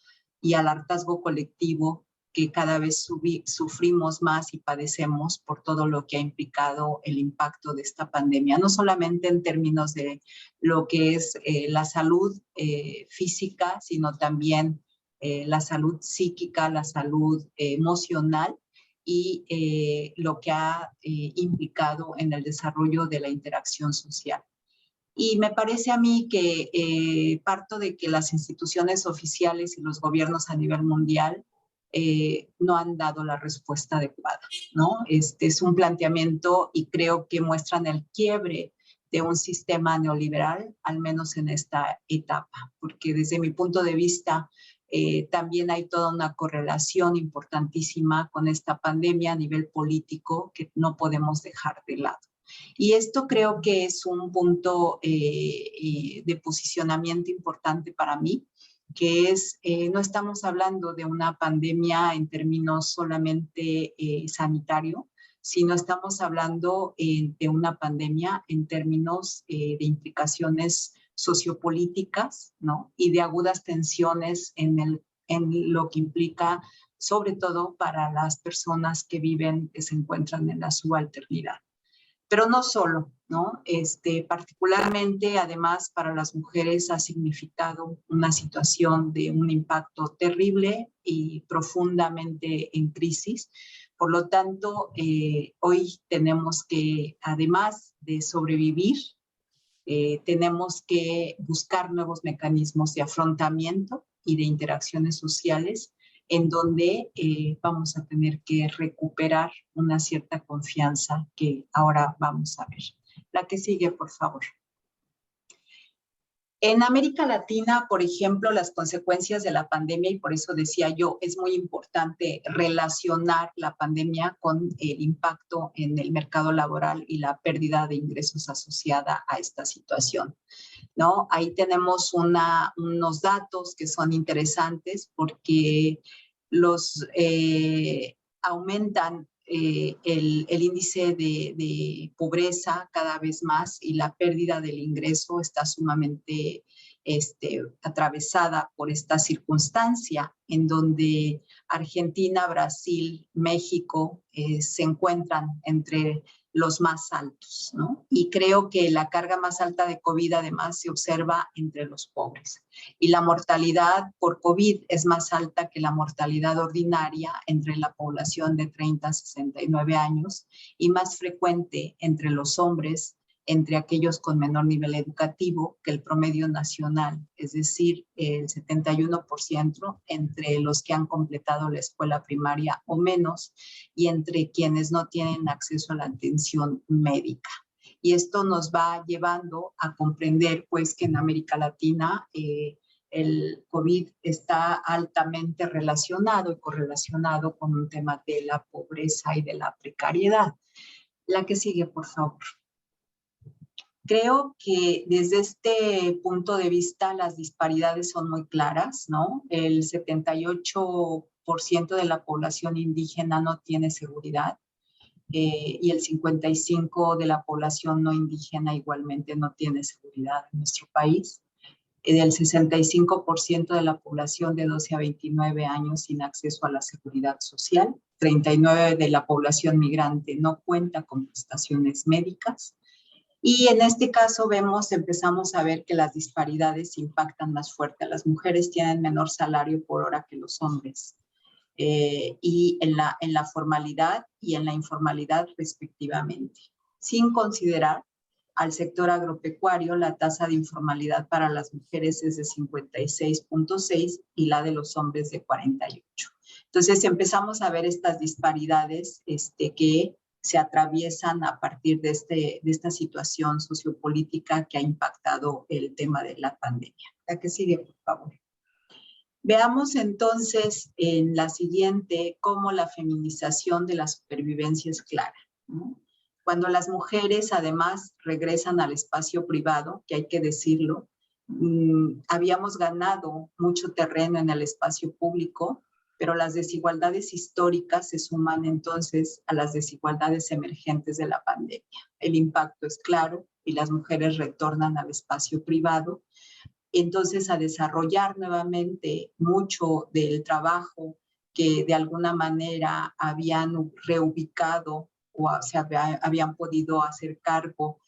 [SPEAKER 5] colectivo que cada vez sufrimos más y padecemos por todo lo que ha implicado el impacto de esta pandemia, no solamente en términos de lo que es la salud física, sino también la salud psíquica, la salud emocional, y lo que ha implicado en el desarrollo de la interacción social. Y me parece a mí que parto de que las instituciones oficiales y los gobiernos a nivel mundial no han dado la respuesta adecuada, ¿no? Este es un planteamiento, y creo que muestran el quiebre de un sistema neoliberal, al menos en esta etapa, porque desde mi punto de vista también hay toda una correlación importantísima con esta pandemia a nivel político que no podemos dejar de lado. Y esto creo que es un punto de posicionamiento importante para mí, que es, no estamos hablando de una pandemia en términos solamente sanitario, sino estamos hablando de una pandemia en términos de implicaciones sociopolíticas, ¿no? Y de agudas tensiones en lo que implica, sobre todo para las personas que se encuentran en la subalternidad. Pero no solo, ¿no? Particularmente, además, para las mujeres ha significado una situación de un impacto terrible y profundamente en crisis, Por lo tanto, hoy tenemos que, además de sobrevivir, tenemos que buscar nuevos mecanismos de afrontamiento y de interacciones sociales en donde vamos a tener que recuperar una cierta confianza que ahora vamos a ver. La que sigue, por favor. En América Latina, por ejemplo, las consecuencias de la pandemia, y por eso decía yo, es muy importante relacionar la pandemia con el impacto en el mercado laboral y la pérdida de ingresos asociada a esta situación, ¿no? Ahí tenemos unos datos que son interesantes porque los aumentan el índice de pobreza cada vez más y la pérdida del ingreso está sumamente atravesada por esta circunstancia en donde Argentina, Brasil, México se encuentran entre los más altos, ¿no? Y creo que la carga más alta de COVID además se observa entre los pobres. Y la mortalidad por COVID es más alta que la mortalidad ordinaria entre la población de 30 a 69 años y más frecuente entre los hombres, entre aquellos con menor nivel educativo que el promedio nacional, es decir, el 71% entre los que han completado la escuela primaria o menos y entre quienes no tienen acceso a la atención médica. Y esto nos va llevando a comprender pues que en América Latina el COVID está altamente relacionado y correlacionado con un tema de la pobreza y de la precariedad. La que sigue, por favor. Creo que desde este punto de vista las disparidades son muy claras, ¿no? El 78% de la población indígena no tiene seguridad y el 55% de la población no indígena igualmente no tiene seguridad en nuestro país. Del 65% de la población de 12 a 29 años sin acceso a la seguridad social, 39% de la población migrante no cuenta con prestaciones médicas. Y en este caso empezamos a ver que las disparidades impactan más fuerte. Las mujeres tienen menor salario por hora que los hombres. Y en la formalidad y en la informalidad respectivamente. Sin considerar al sector agropecuario, la tasa de informalidad para las mujeres es de 56.6 y la de los hombres de 48. Entonces empezamos a ver estas disparidades que se atraviesan a partir de esta situación sociopolítica que ha impactado el tema de la pandemia. La que sigue, por favor. Veamos entonces en la siguiente cómo la feminización de la supervivencia es clara, ¿no? Cuando las mujeres además regresan al espacio privado, que hay que decirlo, habíamos ganado mucho terreno en el espacio público, pero las desigualdades históricas se suman entonces a las desigualdades emergentes de la pandemia. El impacto es claro y las mujeres retornan al espacio privado, entonces a desarrollar nuevamente mucho del trabajo que de alguna manera habían reubicado o se habían podido hacer cargo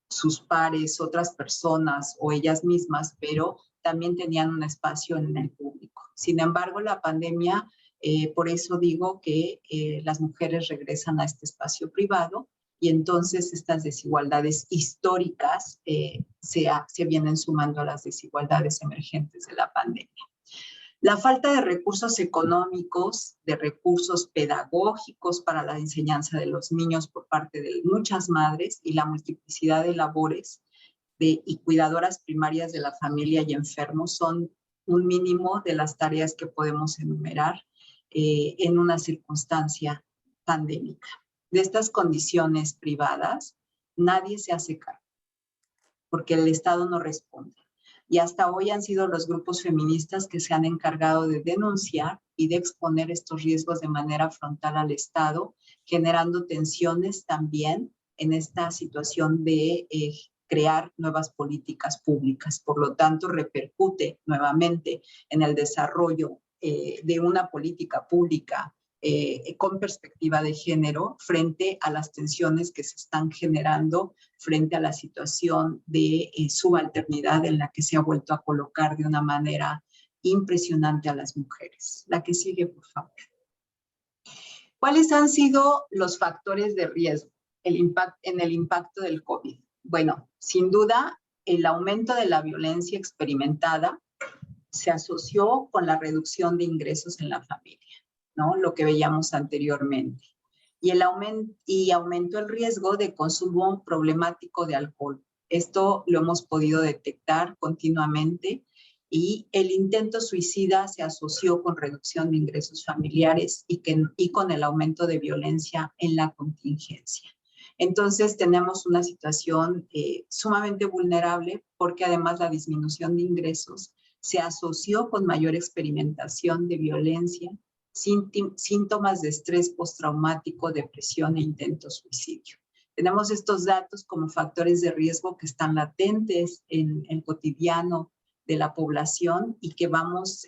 [SPEAKER 5] sus pares, otras personas o ellas mismas, pero también tenían un espacio en el público. Sin embargo, la pandemia, por eso digo que las mujeres regresan a este espacio privado y entonces estas desigualdades históricas se vienen sumando a las desigualdades emergentes de la pandemia. La falta de recursos económicos, de recursos pedagógicos para la enseñanza de los niños por parte de muchas madres y la multiplicidad de labores y cuidadoras primarias de la familia y enfermos son un mínimo de las tareas que podemos enumerar en una circunstancia pandémica. De estas condiciones privadas, nadie se hace cargo, porque el Estado no responde. Y hasta hoy han sido los grupos feministas que se han encargado de denunciar y de exponer estos riesgos de manera frontal al Estado, generando tensiones también en esta situación de crear nuevas políticas públicas. Por lo tanto, repercute nuevamente en el desarrollo de una política pública con perspectiva de género frente a las tensiones que se están generando frente a la situación de subalternidad en la que se ha vuelto a colocar de una manera impresionante a las mujeres. La que sigue, por favor. ¿Cuáles han sido los factores de riesgo en el impacto del COVID? Bueno, sin duda, el aumento de la violencia experimentada se asoció con la reducción de ingresos en la familia, ¿no? Lo que veíamos anteriormente. Y aumentó el riesgo de consumo problemático de alcohol. Esto lo hemos podido detectar continuamente y el intento suicida se asoció con reducción de ingresos familiares y con el aumento de violencia en la contingencia. Entonces tenemos una situación sumamente vulnerable porque además la disminución de ingresos se asoció con mayor experimentación de violencia, síntomas de estrés postraumático, depresión e intento suicidio. Tenemos estos datos como factores de riesgo que están latentes en el cotidiano de la población y que vamos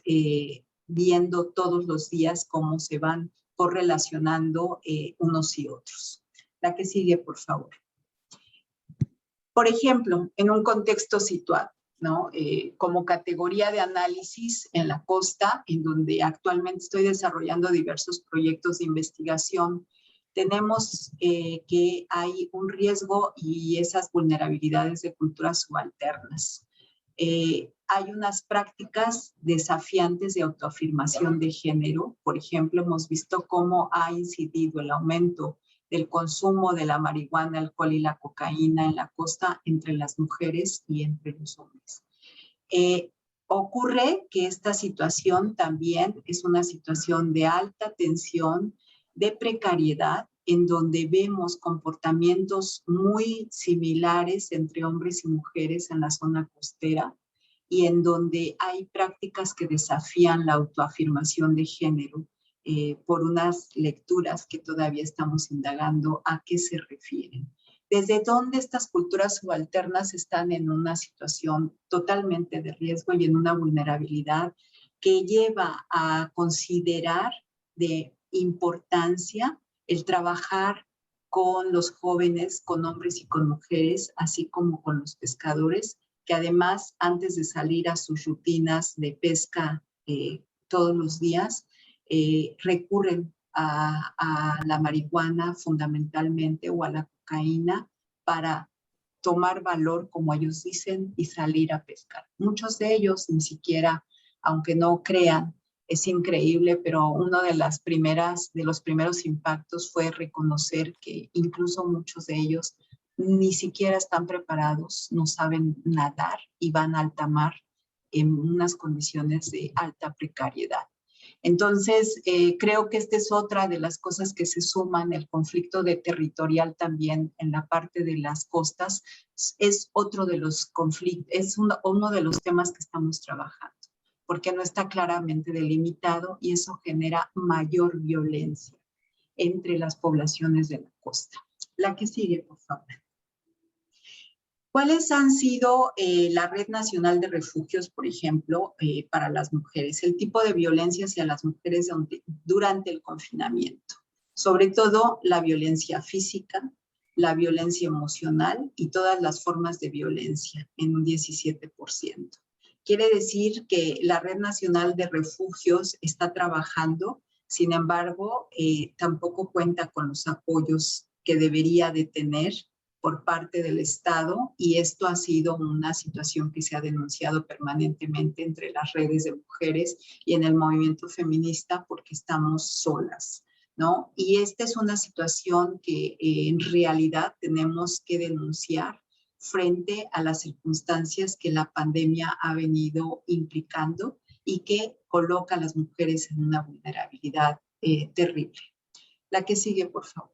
[SPEAKER 5] viendo todos los días cómo se van correlacionando unos y otros. La que sigue, por favor. Por ejemplo, en un contexto situado, ¿no? Como categoría de análisis en la costa, en donde actualmente estoy desarrollando diversos proyectos de investigación, tenemos que hay un riesgo y esas vulnerabilidades de culturas subalternas. Hay unas prácticas desafiantes de autoafirmación de género. Por ejemplo, hemos visto cómo ha incidido el aumento del consumo de la marihuana, alcohol y la cocaína en la costa entre las mujeres y entre los hombres. Ocurre que esta situación también es una situación de alta tensión, de precariedad, en donde vemos comportamientos muy similares entre hombres y mujeres en la zona costera y en donde hay prácticas que desafían la autoafirmación de género por unas lecturas que todavía estamos indagando a qué se refieren. Desde dónde estas culturas subalternas están en una situación totalmente de riesgo y en una vulnerabilidad que lleva a considerar de importancia el trabajar con los jóvenes, con hombres y con mujeres, así como con los pescadores, que además antes de salir a sus rutinas de pesca todos los días, recurren a la marihuana fundamentalmente o a la cocaína para tomar valor, como ellos dicen, y salir a pescar. Muchos de ellos ni siquiera, aunque no crean, es increíble, pero uno de los primeros impactos fue reconocer que incluso muchos de ellos ni siquiera están preparados, no saben nadar y van a alta mar en unas condiciones de alta precariedad. Entonces, creo que esta es otra de las cosas que se suman, el conflicto territorial también en la parte de las costas, es otro de los conflictos, es uno de los temas que estamos trabajando, porque no está claramente delimitado y eso genera mayor violencia entre las poblaciones de la costa. La que sigue, por favor. ¿Cuáles han sido la Red Nacional de Refugios, por ejemplo, para las mujeres? El tipo de violencia hacia las mujeres durante el confinamiento. Sobre todo la violencia física, la violencia emocional y todas las formas de violencia en un 17%. Quiere decir que la Red Nacional de Refugios está trabajando, sin embargo, tampoco cuenta con los apoyos que debería de tener por parte del Estado, y esto ha sido una situación que se ha denunciado permanentemente entre las redes de mujeres y en el movimiento feminista porque estamos solas, ¿no? Y esta es una situación que en realidad tenemos que denunciar frente a las circunstancias que la pandemia ha venido implicando y que coloca a las mujeres en una vulnerabilidad terrible. La que sigue, por favor.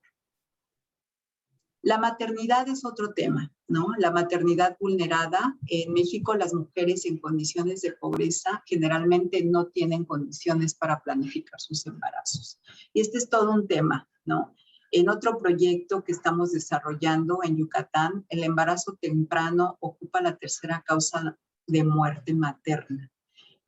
[SPEAKER 5] La maternidad es otro tema, ¿no? La maternidad vulnerada. En México, las mujeres en condiciones de pobreza generalmente no tienen condiciones para planificar sus embarazos. Y este es todo un tema, ¿no? En otro proyecto que estamos desarrollando en Yucatán, el embarazo temprano ocupa la tercera causa de muerte materna.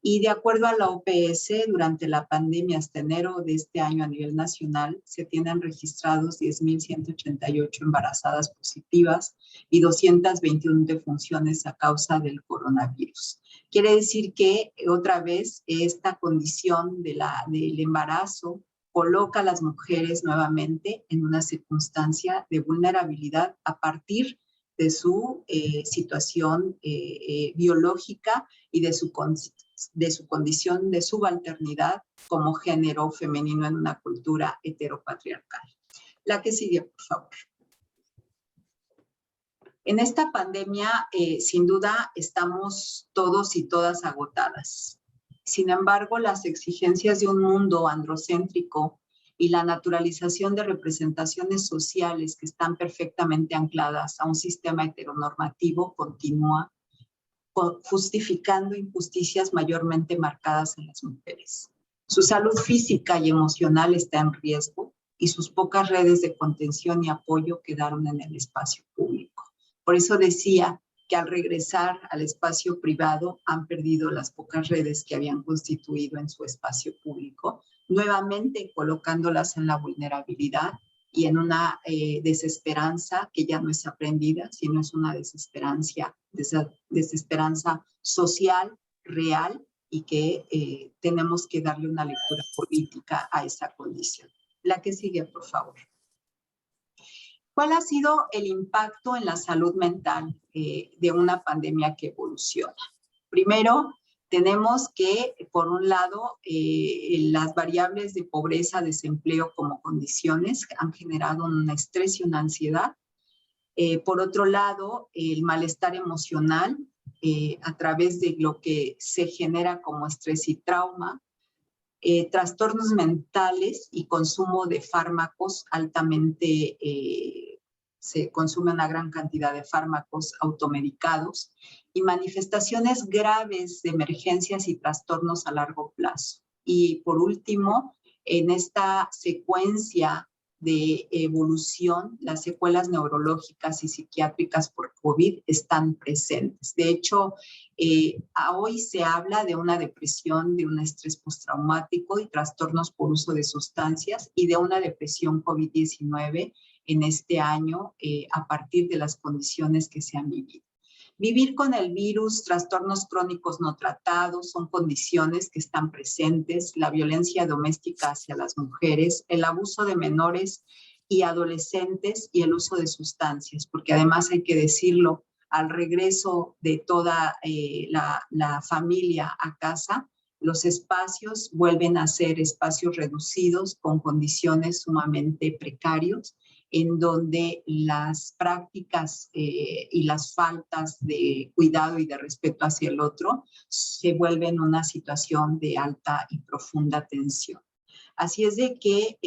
[SPEAKER 5] Y de acuerdo a la OPS, durante la pandemia hasta enero de este año a nivel nacional, se tienen registrados 10.188 embarazadas positivas y 221 defunciones a causa del coronavirus. Quiere decir que, otra vez, esta condición del embarazo coloca a las mujeres nuevamente en una circunstancia de vulnerabilidad a partir de su situación biológica y de su condición de subalternidad como género femenino en una cultura heteropatriarcal. La que sigue, por favor. En esta pandemia, sin duda, estamos todos y todas agotadas. Sin embargo, las exigencias de un mundo androcéntrico y la naturalización de representaciones sociales que están perfectamente ancladas a un sistema heteronormativo continúa justificando injusticias mayormente marcadas en las mujeres. Su salud física y emocional está en riesgo y sus pocas redes de contención y apoyo quedaron en el espacio público. Por eso decía que al regresar al espacio privado han perdido las pocas redes que habían constituido en su espacio público, nuevamente colocándolas en la vulnerabilidad y en una desesperanza que ya no es aprendida, sino es una desesperanza social, real, y que tenemos que darle una lectura política a esa condición. La que sigue, por favor. ¿Cuál ha sido el impacto en la salud mental de una pandemia que evoluciona? Primero, tenemos que, por un lado, las variables de pobreza, desempleo como condiciones han generado un estrés y una ansiedad. Por otro lado, el malestar emocional a través de lo que se genera como estrés y trauma, trastornos mentales y consumo de fármacos altamente, se consume una gran cantidad de fármacos automedicados y manifestaciones graves de emergencias y trastornos a largo plazo. Y por último, en esta secuencia de evolución, las secuelas neurológicas y psiquiátricas por COVID están presentes. De hecho, hoy se habla de una depresión, de un estrés postraumático y trastornos por uso de sustancias y de una depresión COVID-19 en este año a partir de las condiciones que se han vivido. Vivir con el virus, trastornos crónicos no tratados, son condiciones que están presentes, la violencia doméstica hacia las mujeres, el abuso de menores y adolescentes y el uso de sustancias, porque además hay que decirlo, al regreso de toda la familia a casa, los espacios vuelven a ser espacios reducidos con condiciones sumamente precarios, en donde las prácticas y las faltas de cuidado y de respeto hacia el otro se vuelven una situación de alta y profunda tensión. Así es de que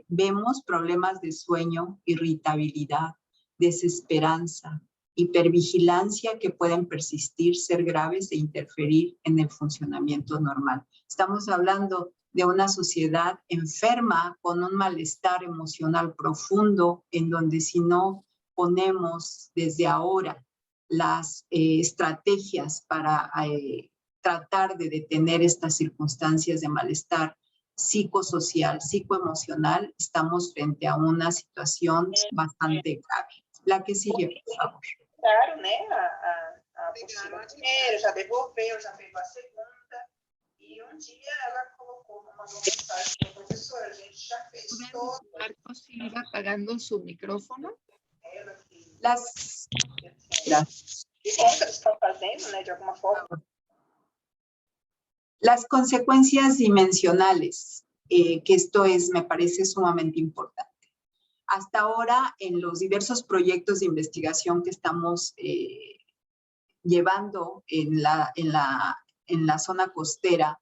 [SPEAKER 5] vemos problemas de sueño, irritabilidad, desesperanza, hipervigilancia que pueden persistir, ser graves e interferir en el funcionamiento normal. Estamos hablando de una sociedad enferma con un malestar emocional profundo, en donde si no ponemos desde ahora las estrategias para tratar de detener estas circunstancias de malestar psicosocial, psicoemocional, estamos frente a una situación bastante grave. La que sigue, por favor.
[SPEAKER 8] Claro, né? A possível dinheiro, já devolveu, já pegou a segunda. E dia ela colocou, mandou mensagem para a professora, a gente já fez todo.
[SPEAKER 4] Marcos Silva apagando su micrófono.
[SPEAKER 5] Gracias.
[SPEAKER 8] Que bom que eles estão fazendo, né? De alguma forma.
[SPEAKER 5] Las consecuencias dimensionales, que esto me parece sumamente importante. Hasta ahora, en los diversos proyectos de investigación que estamos llevando en la zona costera,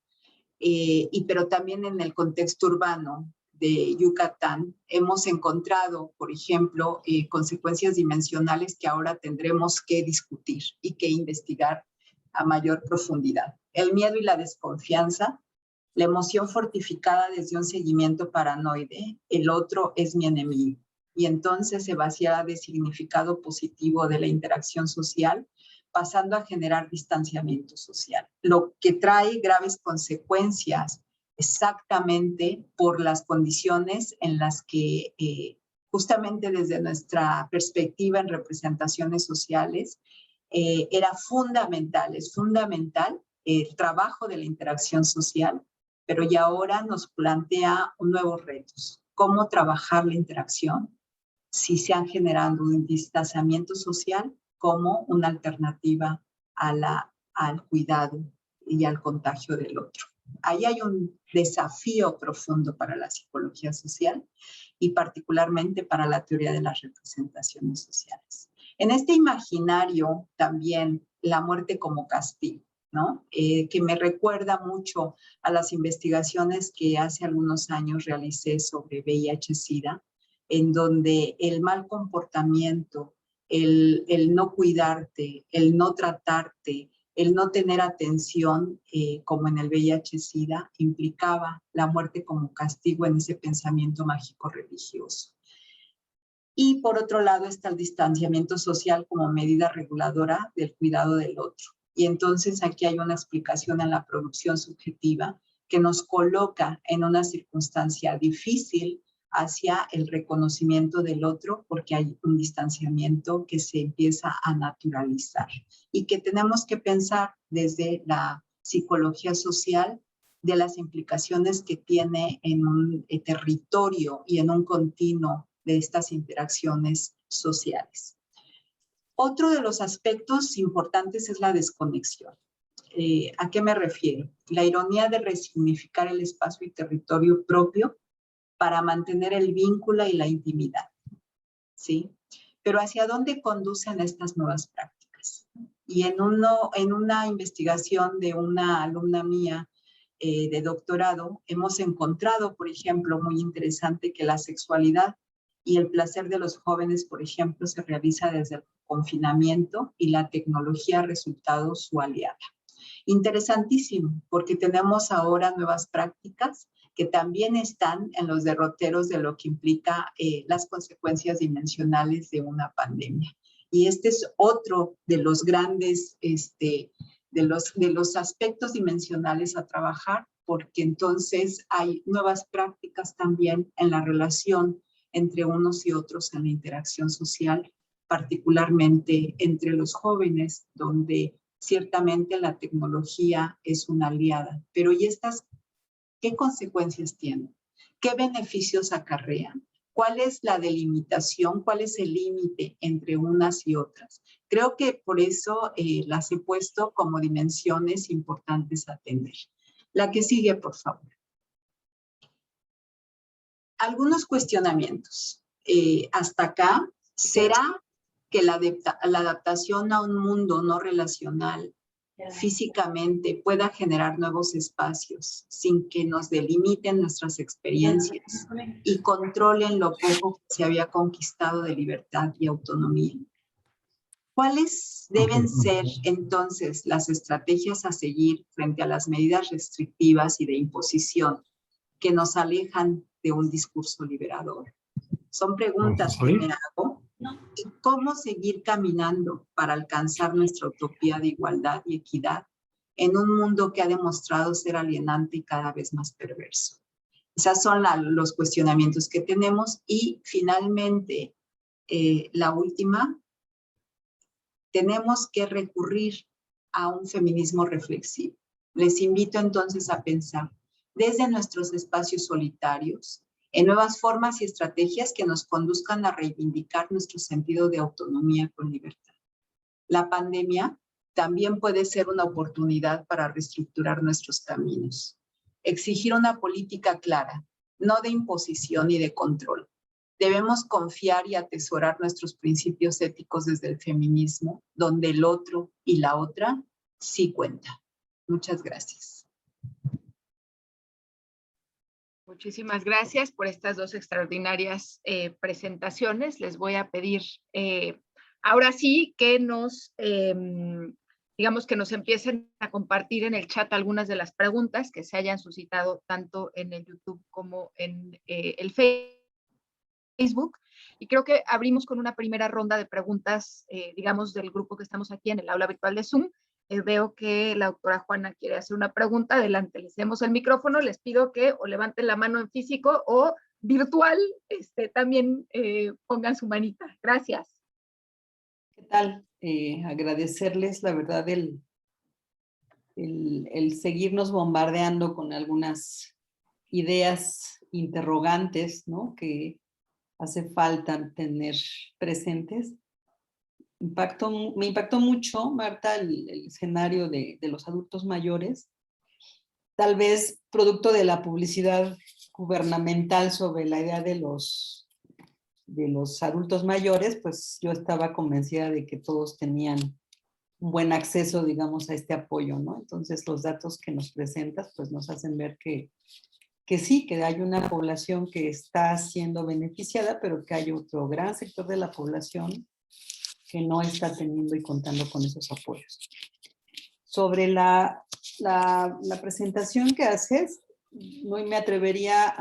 [SPEAKER 5] pero también en el contexto urbano de Yucatán, hemos encontrado, por ejemplo, consecuencias dimensionales que ahora tendremos que discutir y que investigar a mayor profundidad. El miedo y la desconfianza, la emoción fortificada desde un seguimiento paranoide, el otro es mi enemigo. Y entonces se vacía de significado positivo de la interacción social, pasando a generar distanciamiento social, lo que trae graves consecuencias exactamente por las condiciones en las que justamente desde nuestra perspectiva en representaciones sociales es fundamental el trabajo de la interacción social pero ya ahora nos plantea nuevos retos. ¿Cómo trabajar la interacción si se han generado un distanciamiento social como una alternativa al cuidado y al contagio del otro? Ahí hay un desafío profundo para la psicología social y particularmente para la teoría de las representaciones sociales. En este imaginario también la muerte como castigo, ¿no? Que me recuerda mucho a las investigaciones que hace algunos años realicé sobre VIH-Sida, en donde el mal comportamiento, el no cuidarte, el no tratarte, el no tener atención, como en el VIH-Sida, implicaba la muerte como castigo en ese pensamiento mágico religioso. Y por otro lado está el distanciamiento social como medida reguladora del cuidado del otro. Y entonces aquí hay una explicación en la producción subjetiva que nos coloca en una circunstancia difícil hacia el reconocimiento del otro, porque hay un distanciamiento que se empieza a naturalizar y que tenemos que pensar desde la psicología social de las implicaciones que tiene en un territorio y en un continuo de estas interacciones sociales. Otro de los aspectos importantes es la desconexión. ¿A qué me refiero? La ironía de resignificar el espacio y territorio propio para mantener el vínculo y la intimidad, ¿sí? Pero ¿hacia dónde conducen estas nuevas prácticas? Y en una investigación de una alumna mía de doctorado, hemos encontrado, por ejemplo, muy interesante, que la sexualidad y el placer de los jóvenes, por ejemplo, se realiza desde el confinamiento y la tecnología ha resultado su aliada. Interesantísimo, porque tenemos ahora nuevas prácticas que también están en los derroteros de lo que implica las consecuencias dimensionales de una pandemia. Y este es otro de los grandes, de los aspectos dimensionales a trabajar, porque entonces hay nuevas prácticas también en la relación entre unos y otros en la interacción social, particularmente entre los jóvenes, donde ciertamente la tecnología es una aliada. Pero ¿y estas qué consecuencias tienen? ¿Qué beneficios acarrean? ¿Cuál es la delimitación? ¿Cuál es el límite entre unas y otras? Creo que por eso las he puesto como dimensiones importantes a atender. La que sigue, por favor. Algunos cuestionamientos. Hasta acá, ¿será que la adaptación a un mundo no relacional físicamente pueda generar nuevos espacios sin que nos delimiten nuestras experiencias y controlen lo poco que se había conquistado de libertad y autonomía? ¿Cuáles deben ser entonces las estrategias a seguir frente a las medidas restrictivas y de imposición que nos alejan de un discurso liberador? Son preguntas que me hago. ¿Y cómo seguir caminando para alcanzar nuestra utopía de igualdad y equidad en un mundo que ha demostrado ser alienante y cada vez más perverso? Esos son los cuestionamientos que tenemos. Y finalmente, la última, tenemos que recurrir a un feminismo reflexivo. Les invito entonces a pensar desde nuestros espacios solitarios, en nuevas formas y estrategias que nos conduzcan a reivindicar nuestro sentido de autonomía con libertad. La pandemia también puede ser una oportunidad para reestructurar nuestros caminos. Exigir una política clara, no de imposición y de control. Debemos confiar y atesorar nuestros principios éticos desde el feminismo, donde el otro y la otra sí cuentan. Muchas gracias.
[SPEAKER 4] Muchísimas gracias por estas dos extraordinarias presentaciones. Les voy a pedir ahora sí que digamos que nos empiecen a compartir en el chat algunas de las preguntas que se hayan suscitado tanto en el YouTube como en el Facebook. Y creo que abrimos con una primera ronda de preguntas, digamos, del grupo que estamos aquí en el aula virtual de Zoom. Veo que la doctora Juana quiere hacer una pregunta. Adelante, les demos el micrófono. Les pido que o levanten la mano en físico o virtual, también pongan su manita. Gracias.
[SPEAKER 1] ¿Qué tal? Agradecerles, la verdad, el seguirnos bombardeando con algunas ideas interrogantes, ¿no? Que hace falta tener presentes. Me impactó mucho, Marta, el escenario de los adultos mayores, tal vez producto de la publicidad gubernamental sobre la idea de los adultos mayores, pues yo estaba convencida de que todos tenían un buen acceso, digamos, a este apoyo, ¿no? Entonces los datos que nos presentas, pues nos hacen ver que sí, que hay una población que está siendo beneficiada, pero que hay otro gran sector de la población que no está teniendo y contando con esos apoyos. Sobre la presentación que haces, no me atrevería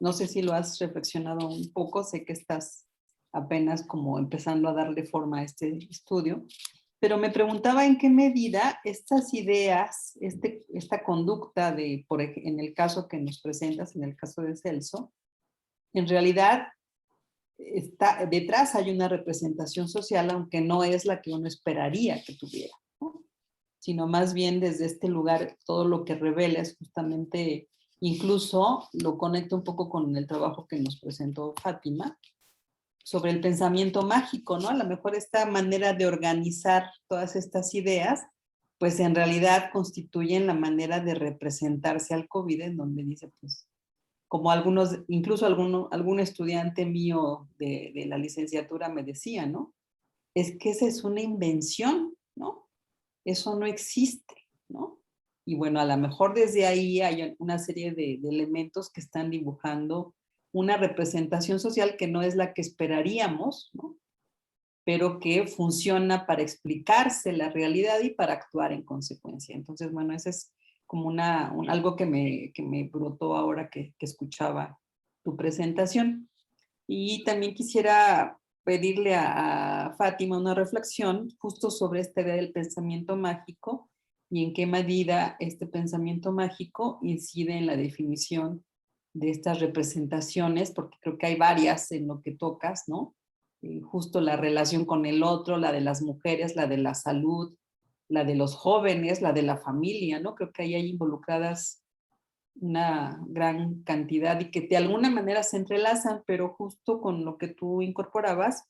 [SPEAKER 1] no sé si lo has reflexionado un poco, sé que estás apenas como empezando a darle forma a este estudio, pero me preguntaba en qué medida estas ideas, esta conducta en el caso que nos presentas, en el caso de Celso, en realidad detrás hay una representación social, aunque no es la que uno esperaría que tuviera, ¿no? Sino más bien desde este lugar todo lo que revela es justamente, incluso lo conecto un poco con el trabajo que nos presentó Fátima, sobre el pensamiento mágico, ¿no? A lo mejor esta manera de organizar todas estas ideas, pues en realidad constituyen la manera de representarse al COVID, en donde dice, pues, como incluso algún estudiante mío de la licenciatura me decía, ¿no? Es que esa es una invención, ¿no? Eso no existe, ¿no? Y bueno, a lo mejor desde ahí hay una serie de elementos que están dibujando una representación social que no es la que esperaríamos, ¿no? Pero que funciona para explicarse la realidad y para actuar en consecuencia. Entonces, bueno, ese es como algo que me brotó ahora que escuchaba tu presentación. Y también quisiera pedirle a Fátima una reflexión justo sobre esta idea del pensamiento mágico y en qué medida este pensamiento mágico incide en la definición de estas representaciones, porque creo que hay varias en lo que tocas, ¿no? Justo la relación con el otro, la de las mujeres, la de la salud, la de los jóvenes, la de la familia, ¿no? Creo que ahí hay involucradas una gran cantidad y que de alguna manera se entrelazan, pero justo con lo que tú incorporabas,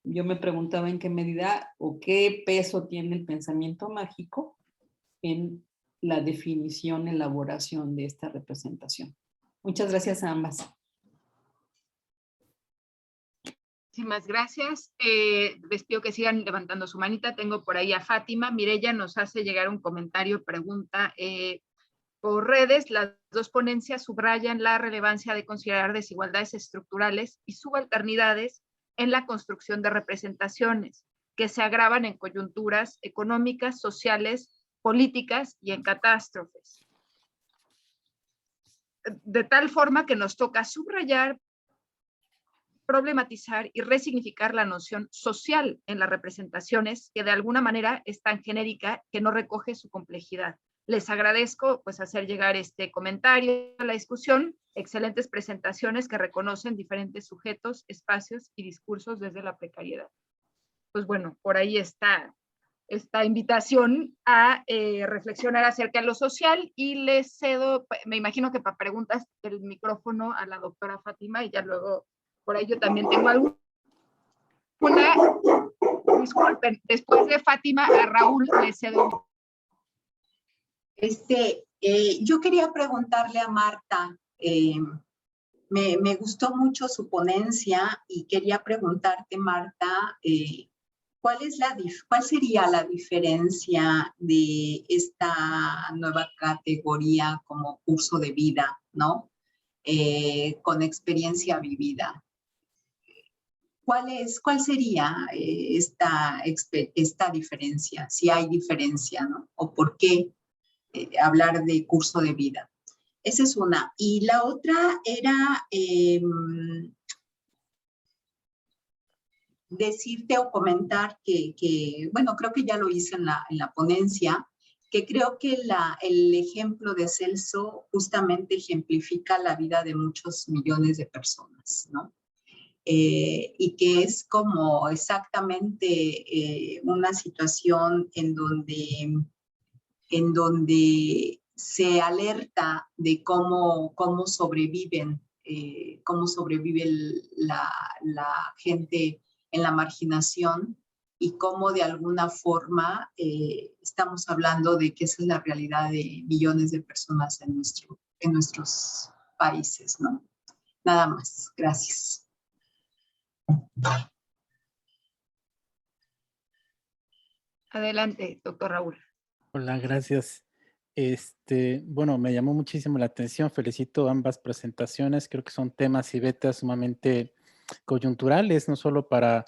[SPEAKER 1] yo me preguntaba en qué medida o qué peso tiene el pensamiento mágico en la definición, elaboración de esta representación. Muchas gracias a ambas.
[SPEAKER 4] Muchísimas gracias. Les pido que sigan levantando su manita. Tengo por ahí a Fátima. Mireya nos hace llegar un comentario, pregunta. Por redes, las dos ponencias subrayan la relevancia de considerar desigualdades estructurales y subalternidades en la construcción de representaciones que se agravan en coyunturas económicas, sociales, políticas y en catástrofes. De tal forma que nos toca subrayar, problematizar y resignificar la noción social en las representaciones, que de alguna manera es tan genérica que no recoge su complejidad. Les agradezco pues hacer llegar este comentario a la discusión, excelentes presentaciones que reconocen diferentes sujetos, espacios y discursos desde la precariedad. Pues bueno, por ahí está esta invitación a reflexionar acerca de lo social y les cedo, me imagino que para preguntas, el micrófono a la doctora Fátima y ya luego por ahí yo también tengo alguna. Disculpen, después de Fátima, a Raúl le cedo.
[SPEAKER 5] Yo quería preguntarle a Marta, me gustó mucho su ponencia y quería preguntarte, Marta, ¿cuál sería la diferencia de esta nueva categoría como curso de vida, ¿no? Con experiencia vivida. ¿Cuál sería esta diferencia? Si hay diferencia, ¿no? ¿O por qué hablar de curso de vida? Esa es una. Y la otra era decirte o comentar que, bueno, creo que ya lo hice en la ponencia, que creo que el ejemplo de Celso justamente ejemplifica la vida de muchos millones de personas, ¿no? Y que es como exactamente una situación en donde en donde se alerta de cómo sobrevive la gente en la marginación y cómo de alguna forma estamos hablando de que esa es la realidad de millones de personas en nuestros países, ¿no? Nada más. Gracias.
[SPEAKER 4] Adelante, doctor Raúl.
[SPEAKER 9] Hola, gracias. Bueno, me llamó muchísimo la atención. Felicito ambas presentaciones. Creo que son temas y vetas sumamente coyunturales, no solo para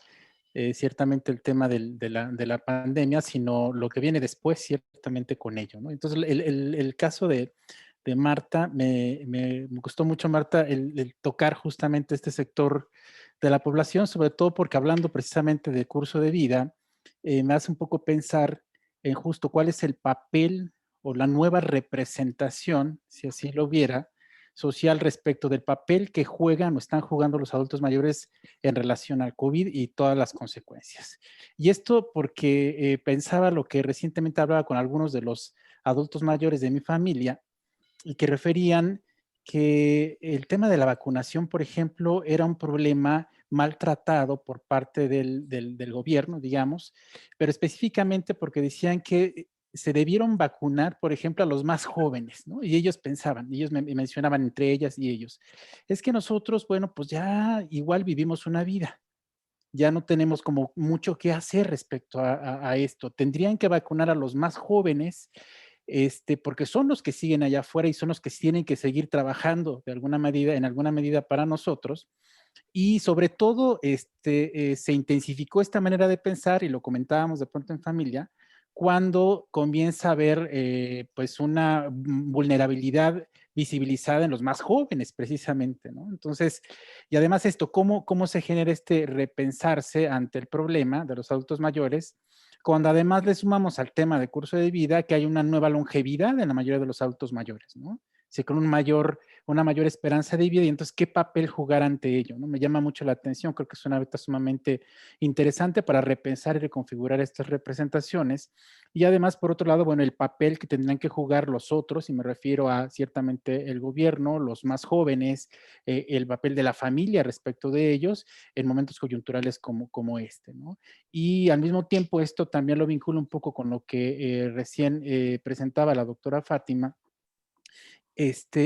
[SPEAKER 9] ciertamente el tema de la pandemia, sino lo que viene después ciertamente con ello, ¿no? Entonces, el caso de Marta, me gustó mucho, Marta, el tocar justamente este sector de la población, sobre todo porque hablando precisamente de curso de vida, me hace un poco pensar en justo cuál es el papel o la nueva representación, si así lo viera, social respecto del papel que juegan o están jugando los adultos mayores en relación al COVID y todas las consecuencias. Y esto porque pensaba lo que recientemente hablaba con algunos de los adultos mayores de mi familia y que referían que el tema de la vacunación, por ejemplo, era un problema maltratado por parte del gobierno, digamos, pero específicamente porque decían que se debieron vacunar, por ejemplo, a los más jóvenes, ¿no? Y ellos pensaban, ellos me mencionaban entre ellas y ellos, es que nosotros, bueno, pues ya igual vivimos una vida, ya no tenemos como mucho que hacer respecto a esto. Tendrían que vacunar a los más jóvenes, porque son los que siguen allá afuera y son los que tienen que seguir trabajando de alguna medida, en alguna medida para nosotros. Y sobre todo, se intensificó esta manera de pensar, y lo comentábamos de pronto en familia, cuando comienza a haber pues una vulnerabilidad visibilizada en los más jóvenes precisamente, ¿no? Entonces, y además esto, ¿cómo se genera este repensarse ante el problema de los adultos mayores? Cuando además le sumamos al tema de curso de vida que hay una nueva longevidad en la mayoría de los adultos mayores, ¿no? Sí, con una mayor esperanza de vida, y entonces, ¿qué papel jugar ante ello? ¿No? Me llama mucho la atención, creo que es una beta sumamente interesante para repensar y reconfigurar estas representaciones. Y además, por otro lado, bueno, el papel que tendrán que jugar los otros, y me refiero a ciertamente el gobierno, los más jóvenes, el papel de la familia respecto de ellos en momentos coyunturales como este, ¿no? Y al mismo tiempo, esto también lo vinculo un poco con lo que recién presentaba la doctora Fátima,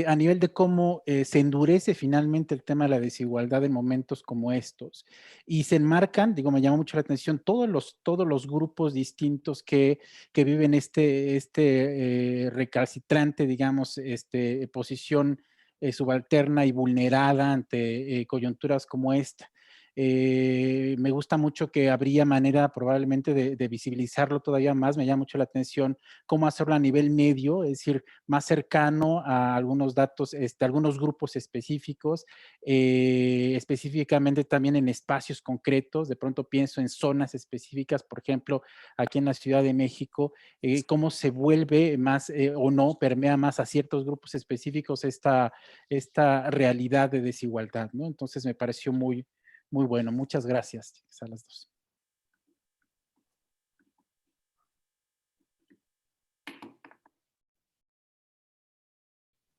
[SPEAKER 9] a nivel de cómo se endurece finalmente el tema de la desigualdad en momentos como estos. Y se enmarcan, digo, me llama mucho la atención, todos los grupos distintos que viven recalcitrante, digamos, posición subalterna y vulnerada ante coyunturas como esta. Me gusta mucho que habría manera probablemente de visibilizarlo todavía más. Me llama mucho la atención cómo hacerlo a nivel medio, es decir, más cercano a algunos datos, algunos grupos específicos, específicamente también en espacios concretos. De pronto pienso en zonas específicas, por ejemplo, aquí en la Ciudad de México, cómo se vuelve más o no, permea más a ciertos grupos específicos esta realidad de desigualdad, ¿no? Entonces me pareció muy bueno. Muchas gracias a las dos.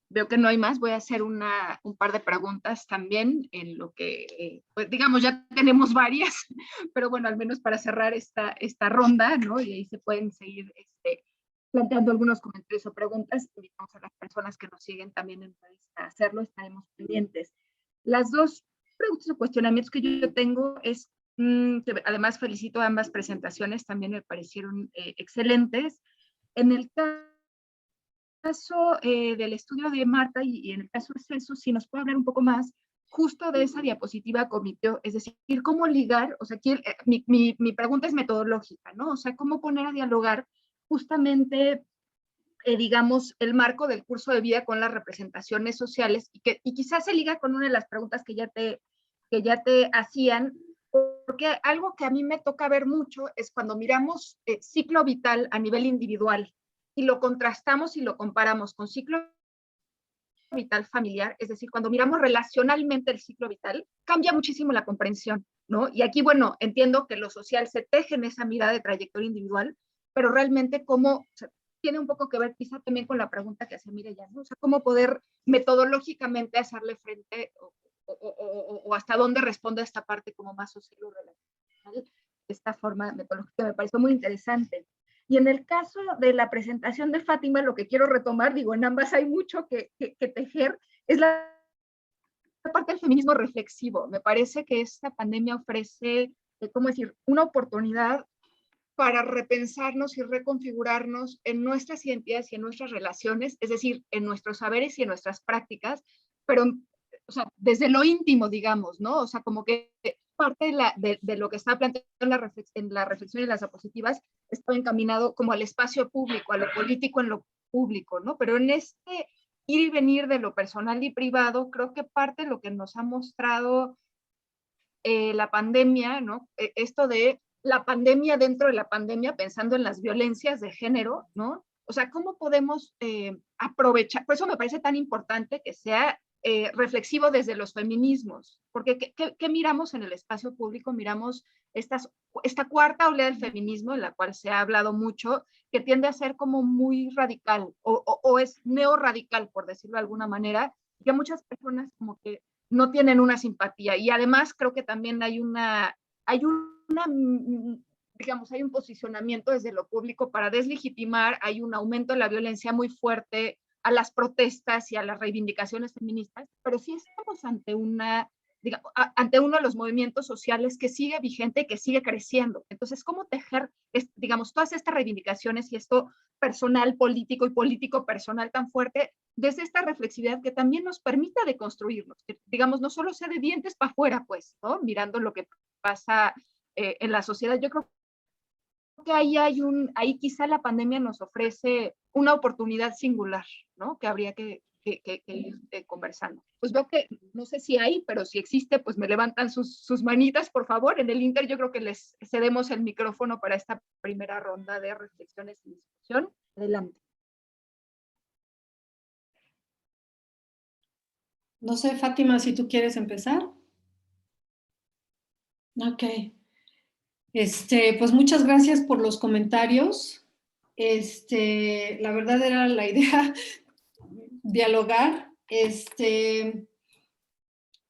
[SPEAKER 4] Veo que no hay más. Voy a hacer un par de preguntas también en lo que, pues digamos, ya tenemos varias, pero bueno, al menos para cerrar esta ronda, ¿no? Y ahí se pueden seguir planteando algunos comentarios o preguntas. Invitamos a las personas que nos siguen también a hacerlo, estaremos pendientes. Las dos preguntas o cuestionamientos que yo tengo es, que además felicito a ambas presentaciones, también me parecieron excelentes. En el caso del estudio de Marta y en el caso de Celso, si nos puede hablar un poco más justo de esa diapositiva comité, es decir, cómo ligar, o sea, aquí, mi pregunta es metodológica, ¿no? O sea, cómo poner a dialogar justamente, digamos, el marco del curso de vida con las representaciones sociales y quizás se liga con una de las preguntas que ya te hacían, porque algo que a mí me toca ver mucho es cuando miramos ciclo vital a nivel individual y lo contrastamos y lo comparamos con ciclo vital familiar, es decir, cuando miramos relacionalmente el ciclo vital, cambia muchísimo la comprensión, ¿no? Y aquí, bueno, entiendo que lo social se teje en esa mirada de trayectoria individual, pero realmente cómo, o sea, tiene un poco que ver quizá también con la pregunta que hacía Mireya, ¿no? O sea, cómo poder metodológicamente hacerle frente o hasta dónde responde esta parte como más social o relacional. Esta forma metodológica me pareció muy interesante. Y en el caso de la presentación de Fátima, lo que quiero retomar, digo, en ambas hay mucho que tejer, es la parte del feminismo reflexivo. Me parece que esta pandemia ofrece, ¿cómo decir?, una oportunidad para repensarnos y reconfigurarnos en nuestras identidades y en nuestras relaciones, es decir, en nuestros saberes y en nuestras prácticas, pero, o sea, desde lo íntimo, digamos, ¿no? O sea, como que parte de lo que está planteado en la reflexión y las diapositivas está encaminado como al espacio público, a lo político en lo público, ¿no? Pero en este ir y venir de lo personal y privado, creo que parte de lo que nos ha mostrado la pandemia, ¿no? Esto de la pandemia dentro de la pandemia, pensando en las violencias de género, ¿no? O sea, ¿cómo podemos aprovechar? Por eso me parece tan importante que sea reflexivo desde los feminismos, porque ¿qué miramos en el espacio público? Miramos esta cuarta oleada del feminismo, en la cual se ha hablado mucho, que tiende a ser como muy radical, o es neorradical, por decirlo de alguna manera, que muchas personas como que no tienen una simpatía. Y además creo que también digamos, hay un posicionamiento desde lo público para deslegitimar, hay un aumento de la violencia muy fuerte a las protestas y a las reivindicaciones feministas, pero sí estamos ante ante uno de los movimientos sociales que sigue vigente y que sigue creciendo. Entonces, ¿cómo tejer, digamos, todas estas reivindicaciones y esto personal, político y político personal tan fuerte desde esta reflexividad que también nos permita deconstruirnos? Que, digamos, no solo sea de dientes para afuera, pues, ¿no? Mirando lo que pasa en la sociedad. Yo creo que ahí quizá la pandemia nos ofrece una oportunidad singular, ¿no? Que habría que ir conversando. Pues veo que, no sé si hay, pero si existe, pues me levantan sus manitas, por favor. En el Inter yo creo que les cedemos el micrófono para esta primera ronda de reflexiones y discusión. Adelante.
[SPEAKER 6] No sé, Fátima, si tú quieres empezar. Ok. Pues muchas gracias por los comentarios. La verdad era la idea dialogar.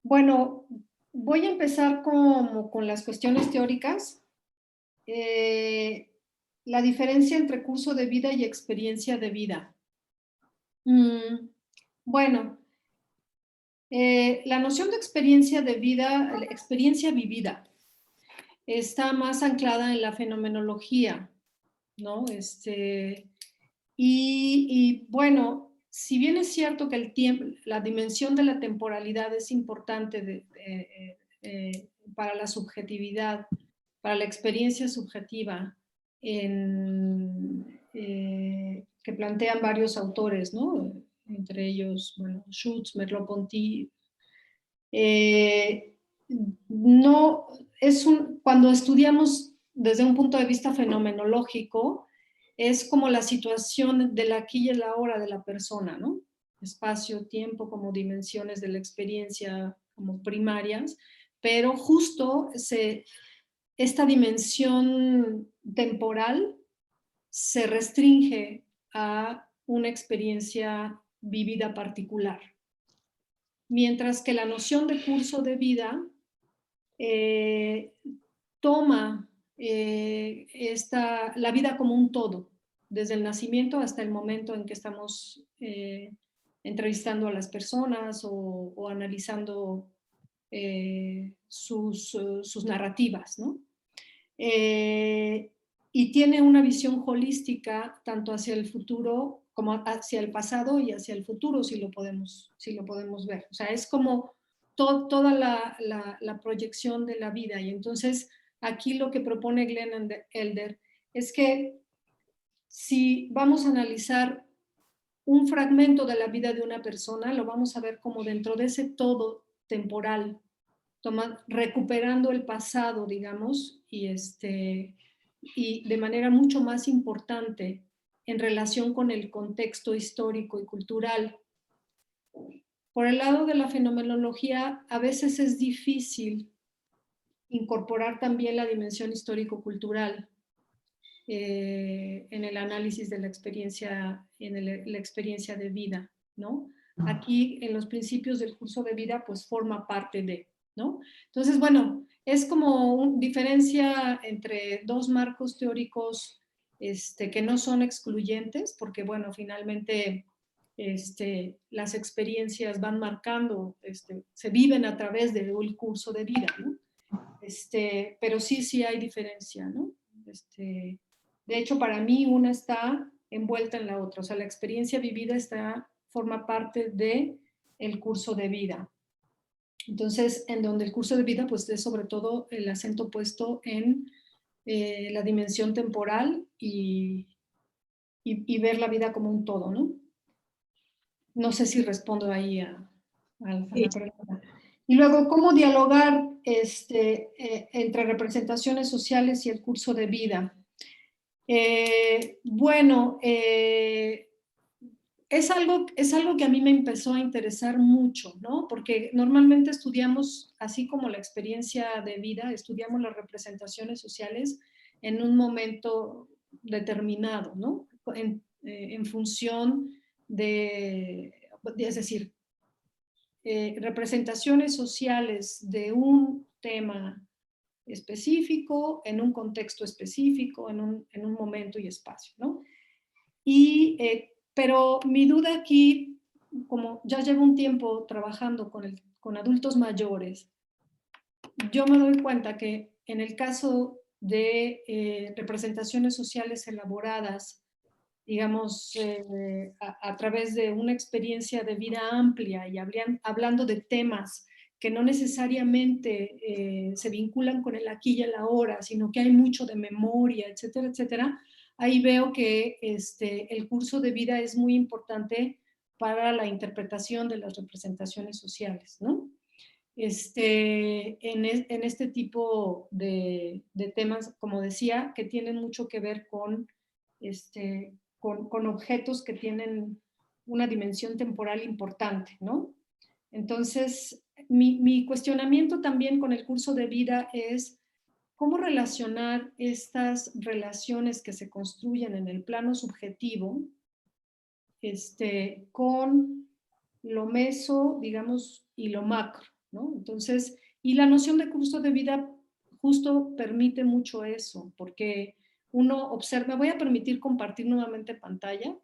[SPEAKER 6] Bueno, voy a empezar con las cuestiones teóricas. La diferencia entre curso de vida y experiencia de vida. Bueno, la noción de experiencia de vida, la experiencia vivida, está más anclada en la fenomenología, ¿no? Y bueno, si bien es cierto que el tiempo, la dimensión de la temporalidad es importante para la subjetividad, para la experiencia subjetiva, que plantean varios autores, ¿no? Entre ellos, bueno, Schutz, Merleau-Ponty. No, cuando estudiamos desde un punto de vista fenomenológico, es como la situación del aquí y el ahora de la persona, ¿no? Espacio, tiempo como dimensiones de la experiencia como primarias, pero justo esta dimensión temporal se restringe a una experiencia vivida particular. Mientras que la noción de curso de vida toma la vida como un todo, desde el nacimiento hasta el momento en que estamos entrevistando a las personas o analizando sus narrativas, ¿no? Y tiene una visión holística tanto hacia el futuro como hacia el pasado y hacia el futuro, si lo podemos ver. O sea, es como toda la proyección de la vida. Y entonces aquí lo que propone Glenn Elder es que si vamos a analizar un fragmento de la vida de una persona, lo vamos a ver como dentro de ese todo temporal, recuperando el pasado, digamos, y de manera mucho más importante en relación con el contexto histórico y cultural. Por el lado de la fenomenología, a veces es difícil incorporar también la dimensión histórico-cultural en el el análisis de la experiencia, la experiencia de vida, ¿no? Aquí en los principios del curso de vida pues forma parte de, ¿no? Entonces, bueno, es como una diferencia entre dos marcos teóricos que no son excluyentes, porque bueno, finalmente las experiencias van marcando, se viven a través del curso de vida, ¿no? Pero sí hay diferencia, ¿no? De hecho, para mí una está envuelta en la otra, o sea, la experiencia vivida forma parte de el curso de vida. Entonces, en donde el curso de vida, pues es sobre todo el acento puesto en la dimensión temporal y ver la vida como un todo, ¿no? No sé si respondo ahí a la pregunta. Y luego, ¿cómo dialogar entre representaciones sociales y el curso de vida? Bueno, es algo que a mí me empezó a interesar mucho, ¿no? Porque normalmente estudiamos, así como la experiencia de vida, estudiamos las representaciones sociales en un momento determinado, ¿no? En función es decir, representaciones sociales de un tema específico, en un contexto específico, en un momento y espacio, ¿no? Pero mi duda aquí, como ya llevo un tiempo trabajando con adultos mayores, yo me doy cuenta que en el caso de representaciones sociales elaboradas, digamos, a través de una experiencia de vida amplia y hablando de temas que no necesariamente se vinculan con el aquí y el ahora, sino que hay mucho de memoria, etcétera, etcétera, ahí veo que el curso de vida es muy importante para la interpretación de las representaciones sociales, ¿no? En este tipo de temas, como decía, que tienen mucho que ver con objetos que tienen una dimensión temporal importante, ¿no? Entonces, mi cuestionamiento también con el curso de vida es cómo relacionar estas relaciones que se construyen en el plano subjetivo con lo meso, digamos, y lo macro, ¿no? Entonces, y la noción de curso de vida justo permite mucho eso, porque uno observa, me voy a permitir compartir nuevamente pantalla,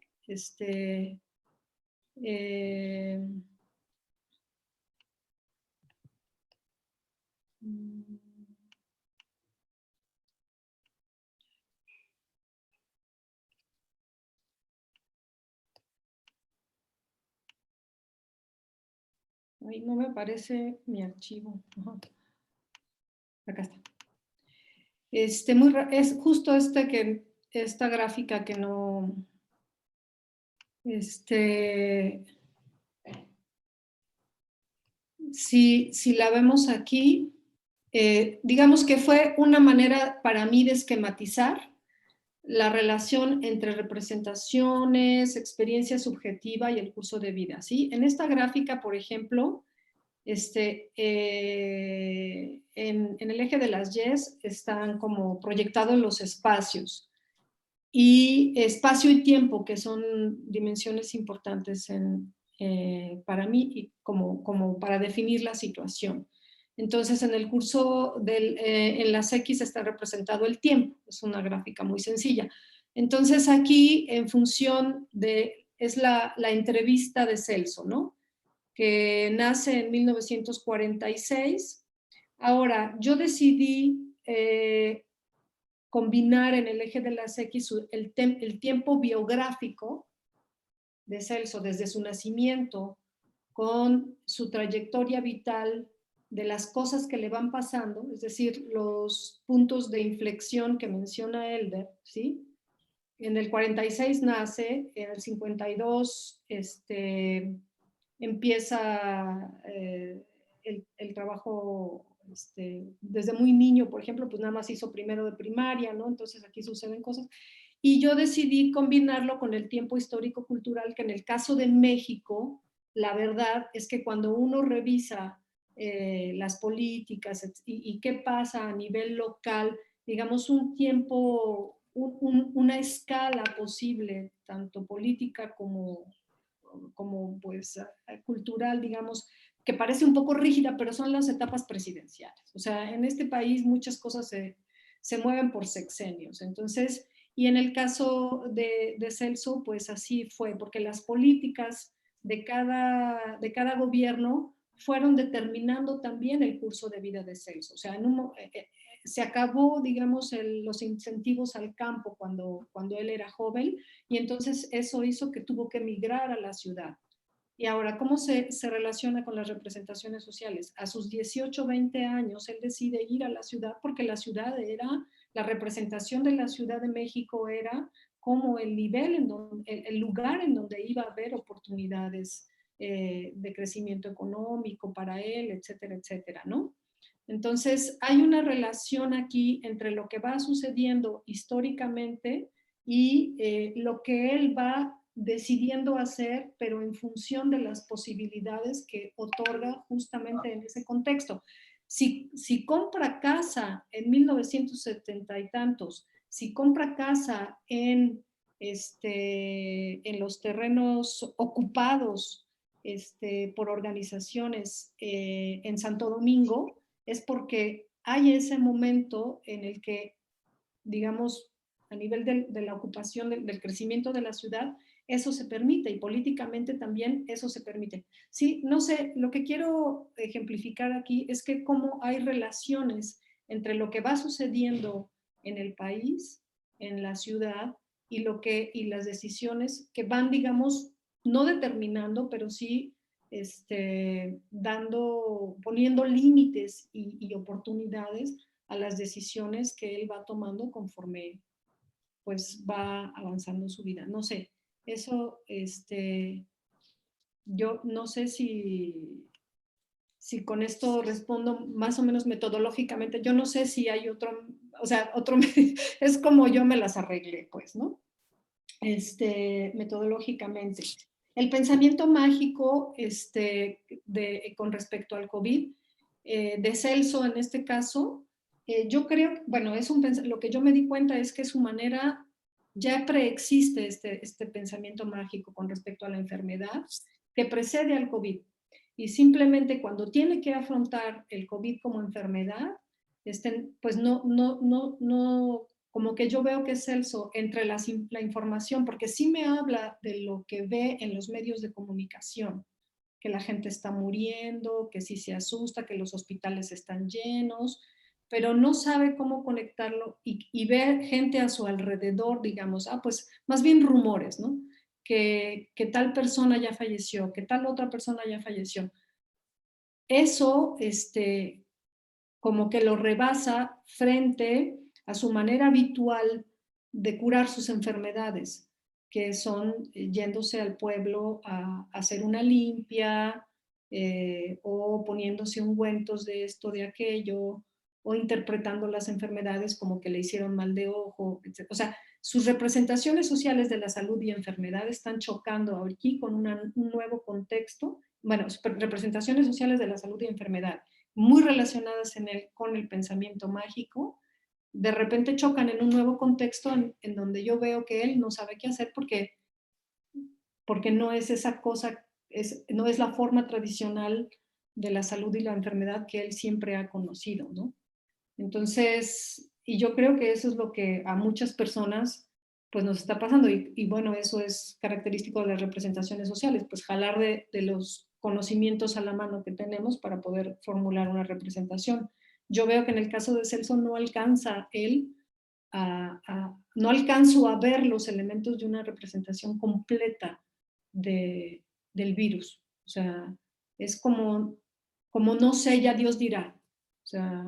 [SPEAKER 6] Ay, no me aparece mi archivo. Ajá. Acá está. Es justo esta gráfica que no... si la vemos aquí, digamos que fue una manera para mí de esquematizar la relación entre representaciones, experiencia subjetiva y el curso de vida, ¿sí? En esta gráfica, por ejemplo, en el eje de las Y's están como proyectados los espacios y espacio y tiempo, que son dimensiones importantes para mí y como para definir la situación. Entonces, en el curso en las X está representado el tiempo, es una gráfica muy sencilla. Entonces, aquí, en función es la entrevista de Celso, ¿no? Que nace en 1946. Ahora, yo decidí combinar en el eje de las X el tiempo biográfico de Celso desde su nacimiento con su trayectoria vital de las cosas que le van pasando, es decir, los puntos de inflexión que menciona Elder, ¿sí? En el 46 nace, en el 52 empieza el trabajo desde muy niño, por ejemplo, pues nada más hizo primero de primaria, ¿no? Entonces aquí suceden cosas. Y yo decidí combinarlo con el tiempo histórico-cultural, que en el caso de México, la verdad es que cuando uno revisa las políticas y qué pasa a nivel local, digamos un tiempo una escala posible, tanto política como pues cultural, digamos, que parece un poco rígida, pero son las etapas presidenciales. O sea, en este país muchas cosas se mueven por sexenios. Entonces, y en el caso de Celso, pues así fue, porque las políticas de cada gobierno fueron determinando también el curso de vida de Celso. O sea, se acabó, digamos, los incentivos al campo cuando él era joven, y entonces eso hizo que tuvo que emigrar a la ciudad. Y ahora, ¿cómo se relaciona con las representaciones sociales? A sus 18, 20 años, él decide ir a la ciudad porque la ciudad la representación de la Ciudad de México era como el nivel, el lugar en donde iba a haber oportunidades de crecimiento económico para él, etcétera, etcétera, ¿no? Entonces, hay una relación aquí entre lo que va sucediendo históricamente y lo que él va decidiendo hacer, pero en función de las posibilidades que otorga justamente en ese contexto. Si compra casa en 1970 y tantos, si compra casa en los terrenos ocupados por organizaciones en Santo Domingo, es porque hay ese momento en el que, digamos, a nivel de la ocupación, del crecimiento de la ciudad, eso se permite, y políticamente también eso se permite. Sí, no sé, lo que quiero ejemplificar aquí es que cómo hay relaciones entre lo que va sucediendo en el país, en la ciudad, y las decisiones que van, digamos, no determinando, pero sí poniendo límites y oportunidades a las decisiones que él va tomando conforme pues va avanzando su vida. No sé, eso, yo no sé si con esto respondo más o menos metodológicamente. Yo no sé si hay otro, es como yo me las arreglé, pues, ¿no? Metodológicamente. El pensamiento mágico con respecto al COVID, de Celso en este caso, yo creo, bueno, lo que yo me di cuenta es que su manera, ya preexiste este pensamiento mágico con respecto a la enfermedad que precede al COVID. Y simplemente cuando tiene que afrontar el COVID como enfermedad, pues no, como que yo veo que Celso, entre la información, porque sí me habla de lo que ve en los medios de comunicación, que la gente está muriendo, que sí se asusta, que los hospitales están llenos, pero no sabe cómo conectarlo y ver gente a su alrededor, digamos, pues más bien rumores, ¿no? Que tal persona ya falleció, que tal otra persona ya falleció. Eso, como que lo rebasa frente a su manera habitual de curar sus enfermedades, que son yéndose al pueblo a hacer una limpia, o poniéndose ungüentos de esto, de aquello, o interpretando las enfermedades como que le hicieron mal de ojo, etc. O sea, sus representaciones sociales de la salud y enfermedad están chocando aquí con un nuevo contexto. Bueno, representaciones sociales de la salud y enfermedad muy relacionadas con el pensamiento mágico, de repente chocan en un nuevo contexto en donde yo veo que él no sabe qué hacer porque no es esa cosa, no es la forma tradicional de la salud y la enfermedad que él siempre ha conocido, ¿no? Entonces, y yo creo que eso es lo que a muchas personas pues nos está pasando, y bueno, eso es característico de las representaciones sociales, pues jalar de los conocimientos a la mano que tenemos para poder formular una representación. Yo veo que en el caso de Celso no alcanza él no alcanzo a ver los elementos de una representación completa del virus. O sea, es como no sé, ya Dios dirá. O sea,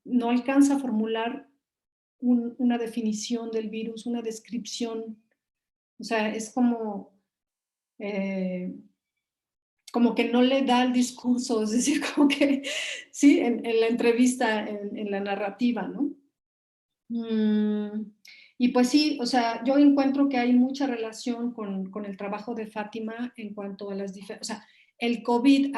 [SPEAKER 6] no alcanza a formular una definición del virus, una descripción. O sea, es como que no le da el discurso, es decir, como que, sí, en la entrevista, en la narrativa, ¿no? Y pues sí, o sea, yo encuentro que hay mucha relación con el trabajo de Fátima en cuanto a las diferentes, o sea, el COVID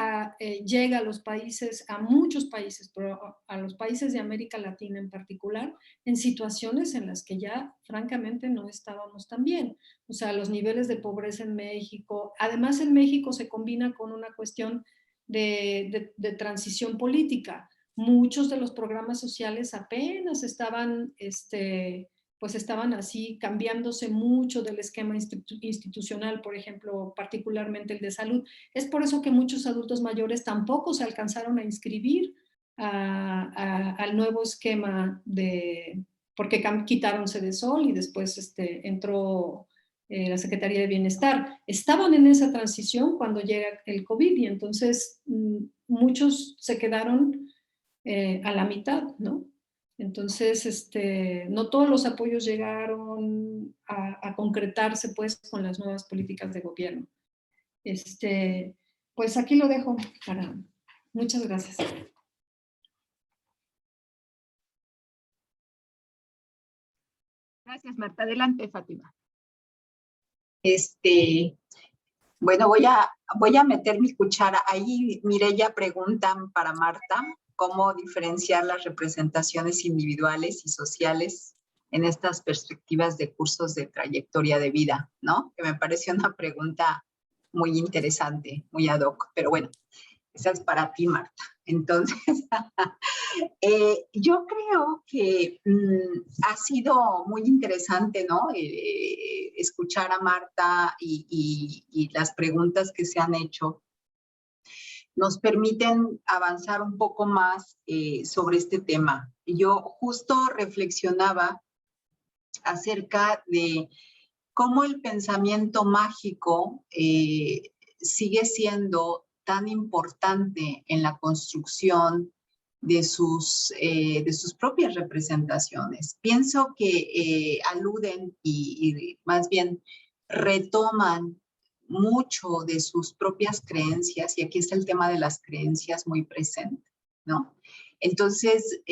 [SPEAKER 6] llega a los países, a muchos países, pero a los países de América Latina en particular, en situaciones en las que ya francamente no estábamos tan bien. O sea, los niveles de pobreza en México, además en México se combina con una cuestión de transición política. Muchos de los programas sociales apenas estaban pues estaban así cambiándose mucho del esquema institucional, por ejemplo, particularmente el de salud. Es por eso que muchos adultos mayores tampoco se alcanzaron a inscribir al nuevo esquema porque quitaron Sedesol y después entró la Secretaría de Bienestar. Estaban en esa transición cuando llega el COVID y entonces muchos se quedaron a la mitad, ¿no? Entonces, no todos los apoyos llegaron a concretarse pues con las nuevas políticas de gobierno. Pues aquí lo dejo para... Muchas gracias.
[SPEAKER 4] Gracias, Marta. Adelante, Fátima.
[SPEAKER 5] Bueno, voy a meter mi cuchara. Ahí Mireya preguntan para Marta cómo diferenciar las representaciones individuales y sociales en estas perspectivas de cursos de trayectoria de vida, ¿no? Que me parece una pregunta muy interesante, muy ad hoc, pero bueno, esa es para ti, Marta. Entonces, yo creo que ha sido muy interesante, ¿no? Escuchar a Marta y las preguntas que se han hecho nos permiten avanzar un poco más sobre este tema. Yo justo reflexionaba acerca de cómo el pensamiento mágico sigue siendo tan importante en la construcción de sus propias representaciones. Pienso que aluden y más bien retoman mucho de sus propias creencias, y aquí está el tema de las creencias muy presente, ¿no? Entonces,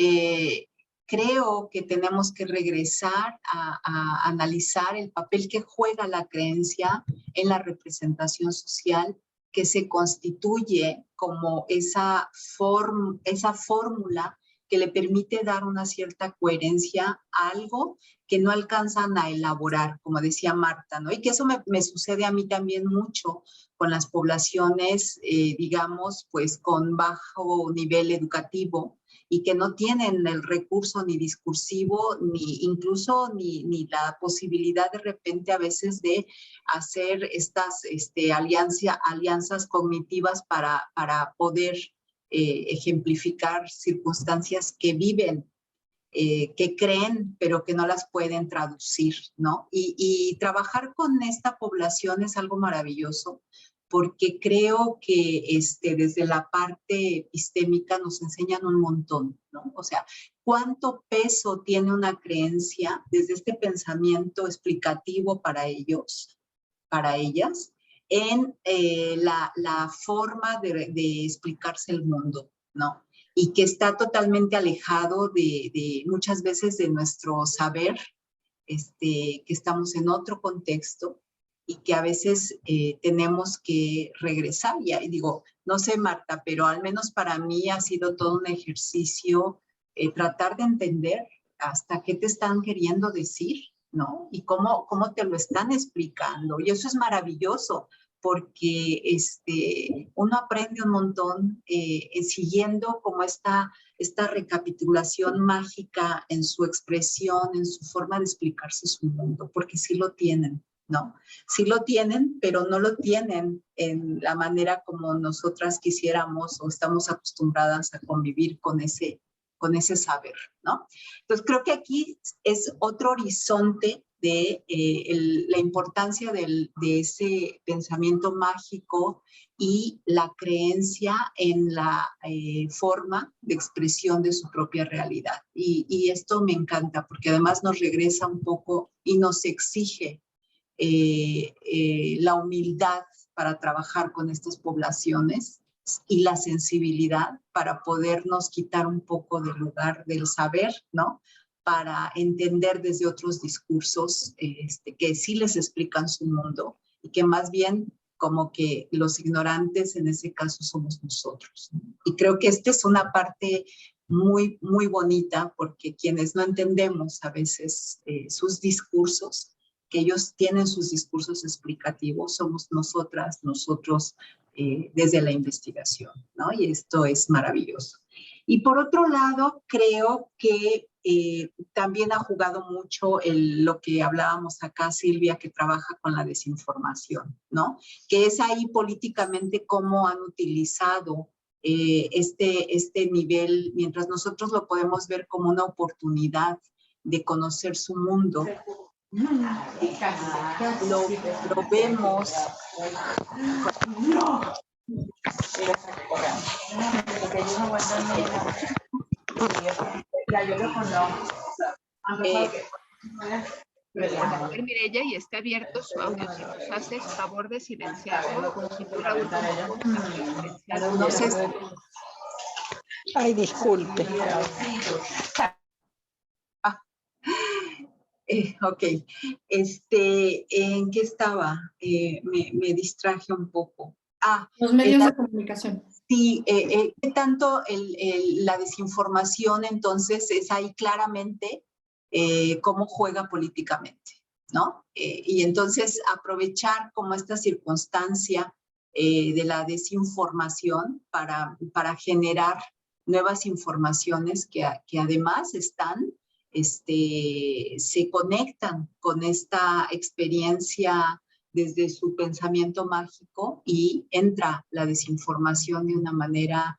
[SPEAKER 5] creo que tenemos que regresar a analizar el papel que juega la creencia en la representación social, que se constituye como esa fórmula que le permite dar una cierta coherencia a algo que no alcanzan a elaborar, como decía Marta, ¿no? Y que eso me sucede a mí también mucho con las poblaciones, digamos, pues con bajo nivel educativo y que no tienen el recurso ni discursivo, ni incluso ni la posibilidad de repente a veces de hacer estas alianzas cognitivas para poder ejemplificar circunstancias que viven, que creen, pero que no las pueden traducir, ¿no? Y trabajar con esta población es algo maravilloso, porque creo que desde la parte epistémica nos enseñan un montón, ¿no? O sea, cuánto peso tiene una creencia desde este pensamiento explicativo para ellos, para ellas, en la forma de explicarse el mundo, ¿no? Y que está totalmente alejado de muchas veces de nuestro saber, que estamos en otro contexto y que a veces tenemos que regresar. Y digo, no sé, Marta, pero al menos para mí ha sido todo un ejercicio tratar de entender hasta qué te están queriendo decir, ¿no? Y cómo te lo están explicando. Y eso es maravilloso, porque uno aprende un montón siguiendo como esta recapitulación mágica en su expresión, en su forma de explicarse su mundo, porque sí lo tienen, ¿no? Sí lo tienen, pero no lo tienen en la manera como nosotras quisiéramos o estamos acostumbradas a convivir con ese saber, ¿no? Entonces creo que aquí es otro horizonte de la importancia de ese pensamiento mágico y la creencia en la forma de expresión de su propia realidad. Y esto me encanta porque además nos regresa un poco y nos exige la humildad para trabajar con estas poblaciones y la sensibilidad para podernos quitar un poco del lugar del saber, ¿no? Para entender desde otros discursos que sí les explican su mundo y que más bien como que los ignorantes en ese caso somos nosotros, ¿no? Y creo que esta es una parte muy, muy bonita, porque quienes no entendemos a veces sus discursos, que ellos tienen sus discursos explicativos, somos nosotras, nosotros desde la investigación, ¿no? Y esto es maravilloso. Y por otro lado, creo que también ha jugado mucho lo que hablábamos acá, Silvia, que trabaja con la desinformación, ¿no? Que es ahí políticamente cómo han utilizado este nivel, mientras nosotros lo podemos ver como una oportunidad de conocer su mundo, lo vemos.
[SPEAKER 4] Mireya, y está abierto su audio. Si nos haces favor de silenciarlo, si tú, Raúl, tampoco silenciarlo.
[SPEAKER 5] No sé.
[SPEAKER 3] Ay, disculpe.
[SPEAKER 5] Ok, ¿en qué estaba? Me distraje un poco.
[SPEAKER 6] Los medios de comunicación.
[SPEAKER 5] Sí, ¿qué tanto la desinformación entonces es ahí claramente cómo juega políticamente, ¿no? Y entonces aprovechar como esta circunstancia de la desinformación para generar nuevas informaciones que además se conectan con esta experiencia desde su pensamiento mágico, y entra la desinformación de una manera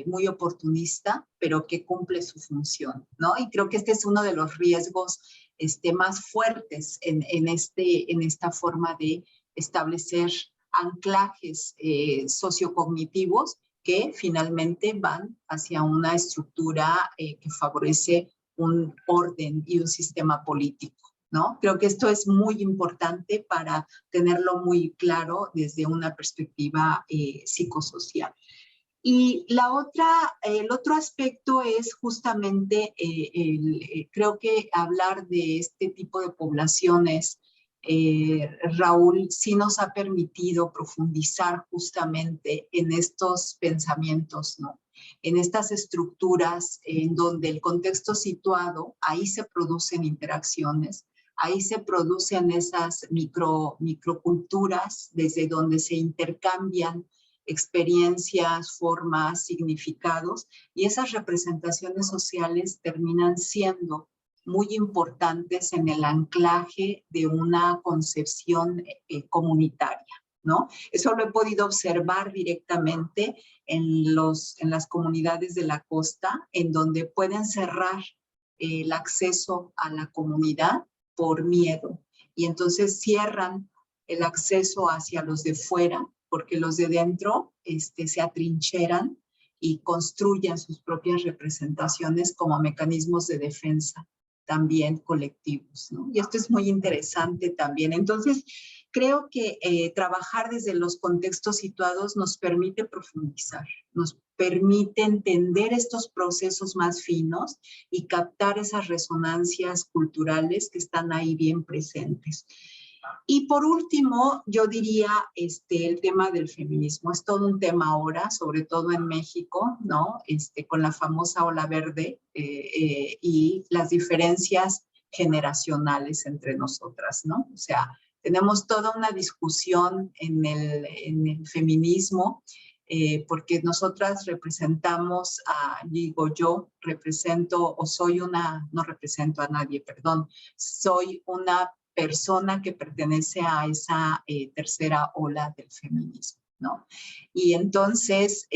[SPEAKER 5] muy oportunista, pero que cumple su función, ¿no? Y creo que este es uno de los riesgos más fuertes en esta forma de establecer anclajes sociocognitivos que finalmente van hacia una estructura que favorece un orden y un sistema político, ¿no? Creo que esto es muy importante para tenerlo muy claro desde una perspectiva psicosocial. Y el otro aspecto es justamente, creo que hablar de este tipo de poblaciones, Raúl, sí nos ha permitido profundizar justamente en estos pensamientos, ¿no? En estas estructuras en donde el contexto situado, ahí se producen interacciones, ahí se producen esas microculturas desde donde se intercambian experiencias, formas, significados, y esas representaciones sociales terminan siendo muy importantes en el anclaje de una concepción comunitaria, ¿no? Eso lo he podido observar directamente en las comunidades de la costa, en donde pueden cerrar el acceso a la comunidad por miedo, y entonces cierran el acceso hacia los de fuera, porque los de dentro se atrincheran y construyen sus propias representaciones como mecanismos de defensa también colectivos, ¿no? Y esto es muy interesante también. Entonces, creo que trabajar desde los contextos situados nos permite profundizar, nos permite entender estos procesos más finos y captar esas resonancias culturales que están ahí bien presentes. Y por último, yo diría el tema del feminismo. Es todo un tema ahora, sobre todo en México, ¿no? Con la famosa ola verde y las diferencias generacionales entre nosotras, ¿no? O sea, tenemos toda una discusión en el feminismo, porque nosotras representamos, digo yo, represento, o soy una, no represento a nadie, perdón, soy una persona que pertenece a esa tercera ola del feminismo, ¿no? Y entonces,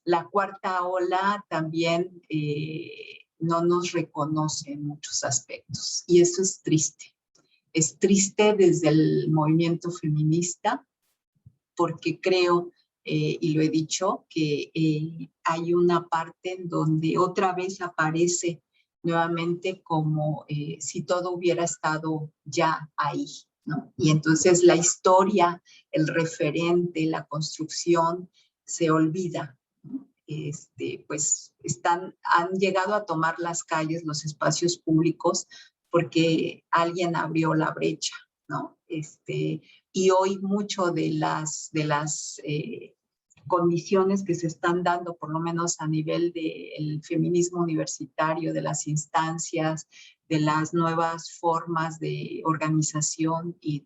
[SPEAKER 5] la cuarta ola también no nos reconoce en muchos aspectos, y eso es triste. Es triste desde el movimiento feminista, porque creo, y lo he dicho, que hay una parte en donde otra vez aparece nuevamente como si todo hubiera estado ya ahí, ¿no? Y entonces la historia, el referente, la construcción se olvida, ¿no? Pues han llegado a tomar las calles, los espacios públicos, porque alguien abrió la brecha, ¿no? Y hoy mucho de las condiciones que se están dando, por lo menos a nivel del feminismo universitario, de las instancias, de las nuevas formas de organización y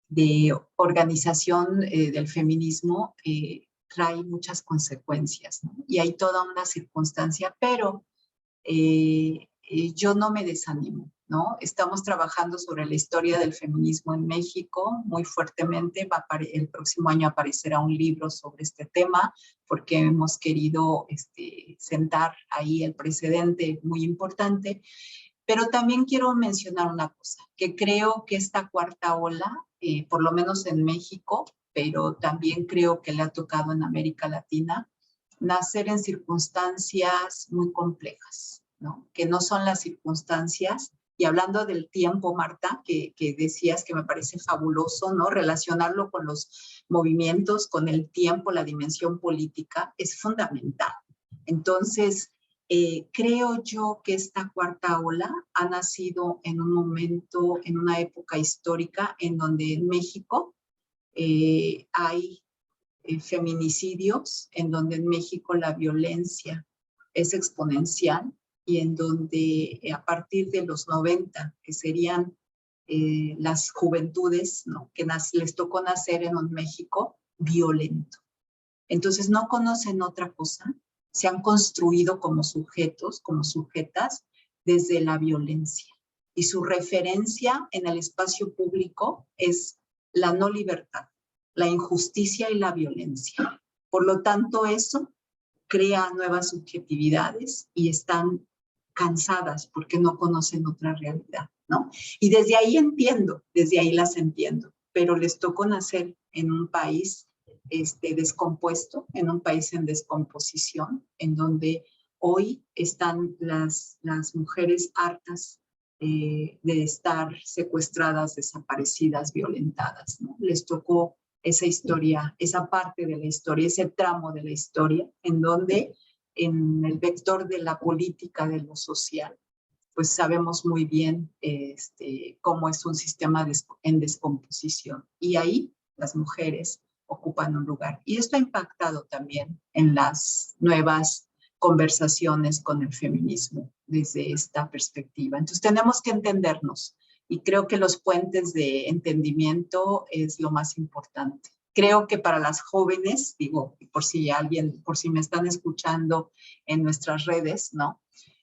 [SPEAKER 5] de organización del feminismo, trae muchas consecuencias, ¿no? Y hay toda una circunstancia, pero yo no me desanimo, ¿no? Estamos trabajando sobre la historia del feminismo en México muy fuertemente. El próximo año aparecerá un libro sobre este tema porque hemos querido sentar ahí el precedente muy importante. Pero también quiero mencionar una cosa, que creo que esta cuarta ola, por lo menos en México, pero también creo que le ha tocado en América Latina, nacer en circunstancias muy complejas, ¿no? Que no son las circunstancias, y hablando del tiempo, Marta, que decías que me parece fabuloso, ¿no? Relacionarlo con los movimientos, con el tiempo, la dimensión política, es fundamental. Entonces, creo yo que esta cuarta ola ha nacido en un momento, en una época histórica en donde en México hay feminicidios, en donde en México la violencia es exponencial y en donde a partir de los 90, que serían las juventudes, ¿no? Que les tocó nacer en un México violento. Entonces no conocen otra cosa, se han construido como sujetos, como sujetas, desde la violencia. Y su referencia en el espacio público es la no libertad, la injusticia y la violencia. Por lo tanto, eso crea nuevas subjetividades y están cansadas porque no conocen otra realidad, ¿no? Y desde ahí desde ahí las entiendo, pero les tocó nacer en un país descompuesto, en un país en descomposición, en donde hoy están las mujeres hartas de estar secuestradas, desaparecidas, violentadas, ¿no? Les tocó esa historia, esa parte de la historia, ese tramo de la historia, en donde en el vector de la política, de lo social, pues sabemos muy bien cómo es un sistema en descomposición. Y ahí las mujeres ocupan un lugar. Y esto ha impactado también en las nuevas conversaciones con el feminismo desde esta perspectiva. Entonces tenemos que entendernos y creo que los puentes de entendimiento es lo más importante. Creo que para las jóvenes, digo, por si me están escuchando en nuestras redes, ¿no?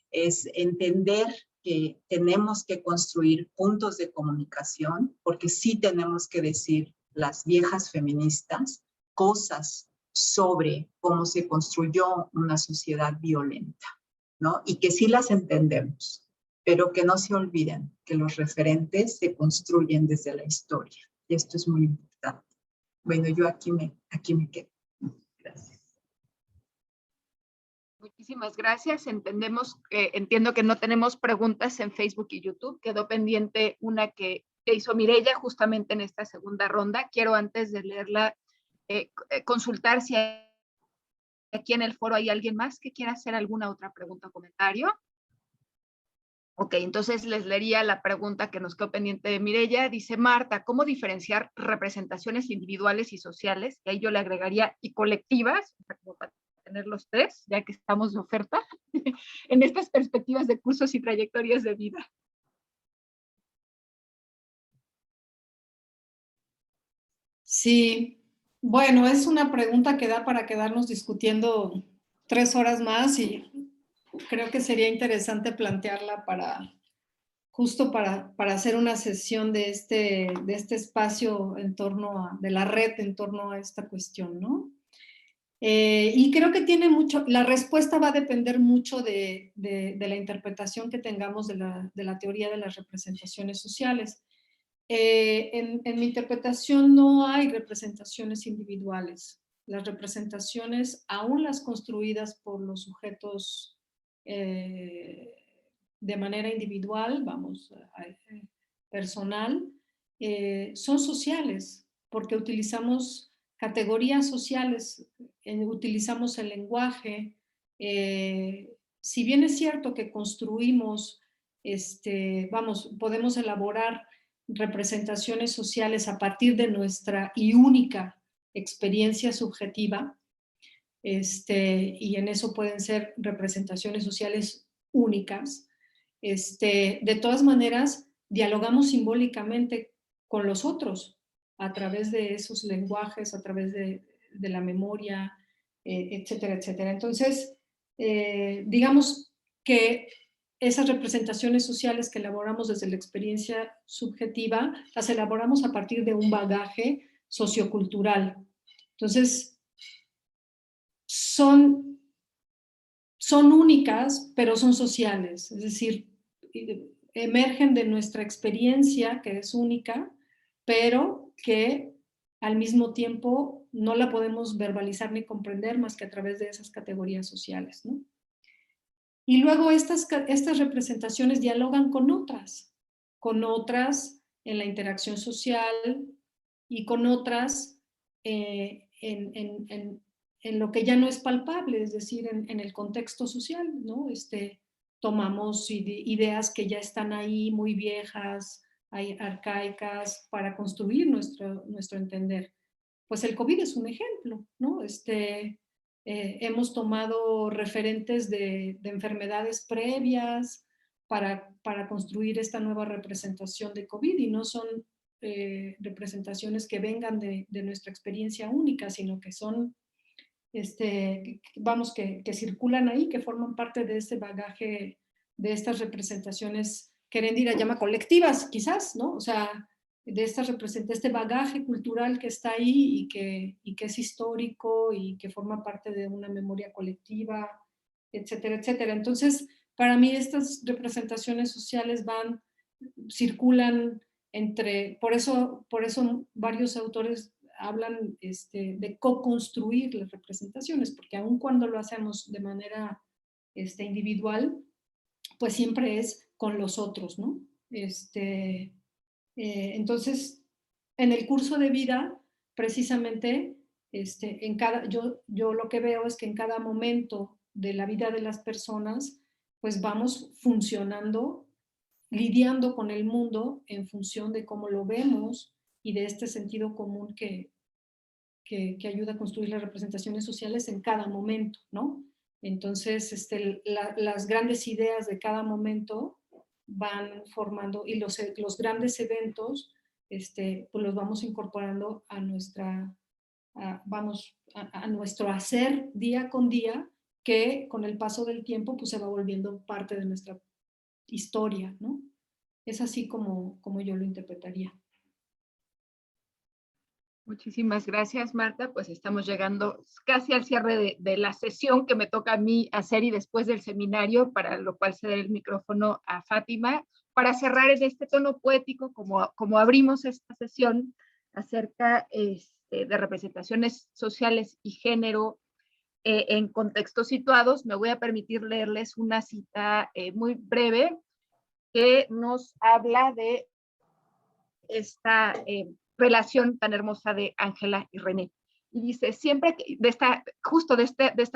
[SPEAKER 5] Es entender que tenemos que construir puntos de comunicación, porque sí tenemos que decir las viejas feministas cosas sobre cómo se construyó una sociedad violenta, ¿no? Y que sí las entendemos, pero que no se olviden que los referentes se construyen desde la historia. Y esto es muy importante. Bueno, yo aquí me quedo. Gracias.
[SPEAKER 4] Muchísimas gracias. Entiendo que no tenemos preguntas en Facebook y YouTube. Quedó pendiente una que hizo Mireya justamente en esta segunda ronda. Quiero, antes de leerla, consultar si aquí en el foro hay alguien más que quiera hacer alguna otra pregunta o comentario. Ok, entonces les leería la pregunta que nos quedó pendiente de Mireya. Dice Marta, ¿cómo diferenciar representaciones individuales y sociales? Y ahí yo le agregaría y colectivas, para tener los tres, ya que estamos de oferta, en estas perspectivas de cursos y trayectorias de vida.
[SPEAKER 6] Sí, bueno, es una pregunta que da para quedarnos discutiendo 3 horas más y creo que sería interesante plantearla justo para hacer una sesión de este espacio de la red en torno a esta cuestión, ¿no? Y creo que la respuesta va a depender mucho de la interpretación que tengamos de la teoría de las representaciones sociales. En mi interpretación no hay representaciones individuales. Las representaciones, aún las construidas por los sujetos de manera individual, personal, son sociales, porque utilizamos categorías sociales, utilizamos el lenguaje. Si bien es cierto que construimos podemos elaborar representaciones sociales a partir de nuestra y única experiencia subjetiva, y en eso pueden ser representaciones sociales únicas. De todas maneras, dialogamos simbólicamente con los otros a través de esos lenguajes, a través de la memoria, etcétera, etcétera. Entonces, digamos que esas representaciones sociales que elaboramos desde la experiencia subjetiva, las elaboramos a partir de un bagaje sociocultural. Entonces, son únicas, pero son sociales, es decir, emergen de nuestra experiencia, que es única, pero que al mismo tiempo no la podemos verbalizar ni comprender más que a través de esas categorías sociales, ¿no? Y luego estas representaciones dialogan con otras en la interacción social y con otras en lo que ya no es palpable, es decir, en el contexto social, ¿no? Tomamos ideas que ya están ahí, muy viejas, arcaicas, para construir nuestro entender. Pues el COVID es un ejemplo, ¿no? Hemos tomado referentes de enfermedades previas para construir esta nueva representación de COVID, y no son representaciones que vengan de nuestra experiencia única, sino que son, que circulan ahí, que forman parte de este bagaje, de estas representaciones que Erendira llama colectivas, quizás, ¿no? O sea, de este bagaje cultural que está ahí y que es histórico y que forma parte de una memoria colectiva, etcétera, etcétera. Entonces, para mí estas representaciones sociales circulan por eso varios autores hablan de co-construir las representaciones, porque aun cuando lo hacemos de manera individual, pues siempre es con los otros, ¿no? Entonces, en el curso de vida, precisamente, yo lo que veo es que en cada momento de la vida de las personas, pues vamos funcionando, lidiando con el mundo en función de cómo lo vemos y de este sentido común que ayuda a construir las representaciones sociales en cada momento, ¿no? Entonces, las grandes ideas de cada momento van formando, y los grandes eventos, pues los vamos incorporando a nuestro hacer día con día, que con el paso del tiempo pues se va volviendo parte de nuestra historia, ¿no? Es así como yo lo interpretaría.
[SPEAKER 4] Muchísimas gracias, Marta. Pues estamos llegando casi al cierre de la sesión que me toca a mí hacer, y después del seminario, para lo cual ceder el micrófono a Fátima, para cerrar en este tono poético, como abrimos esta sesión acerca de representaciones sociales y género en contextos situados. Me voy a permitir leerles una cita muy breve que nos habla de esta relación tan hermosa de Ángela y René. Y dice, siempre que, de esta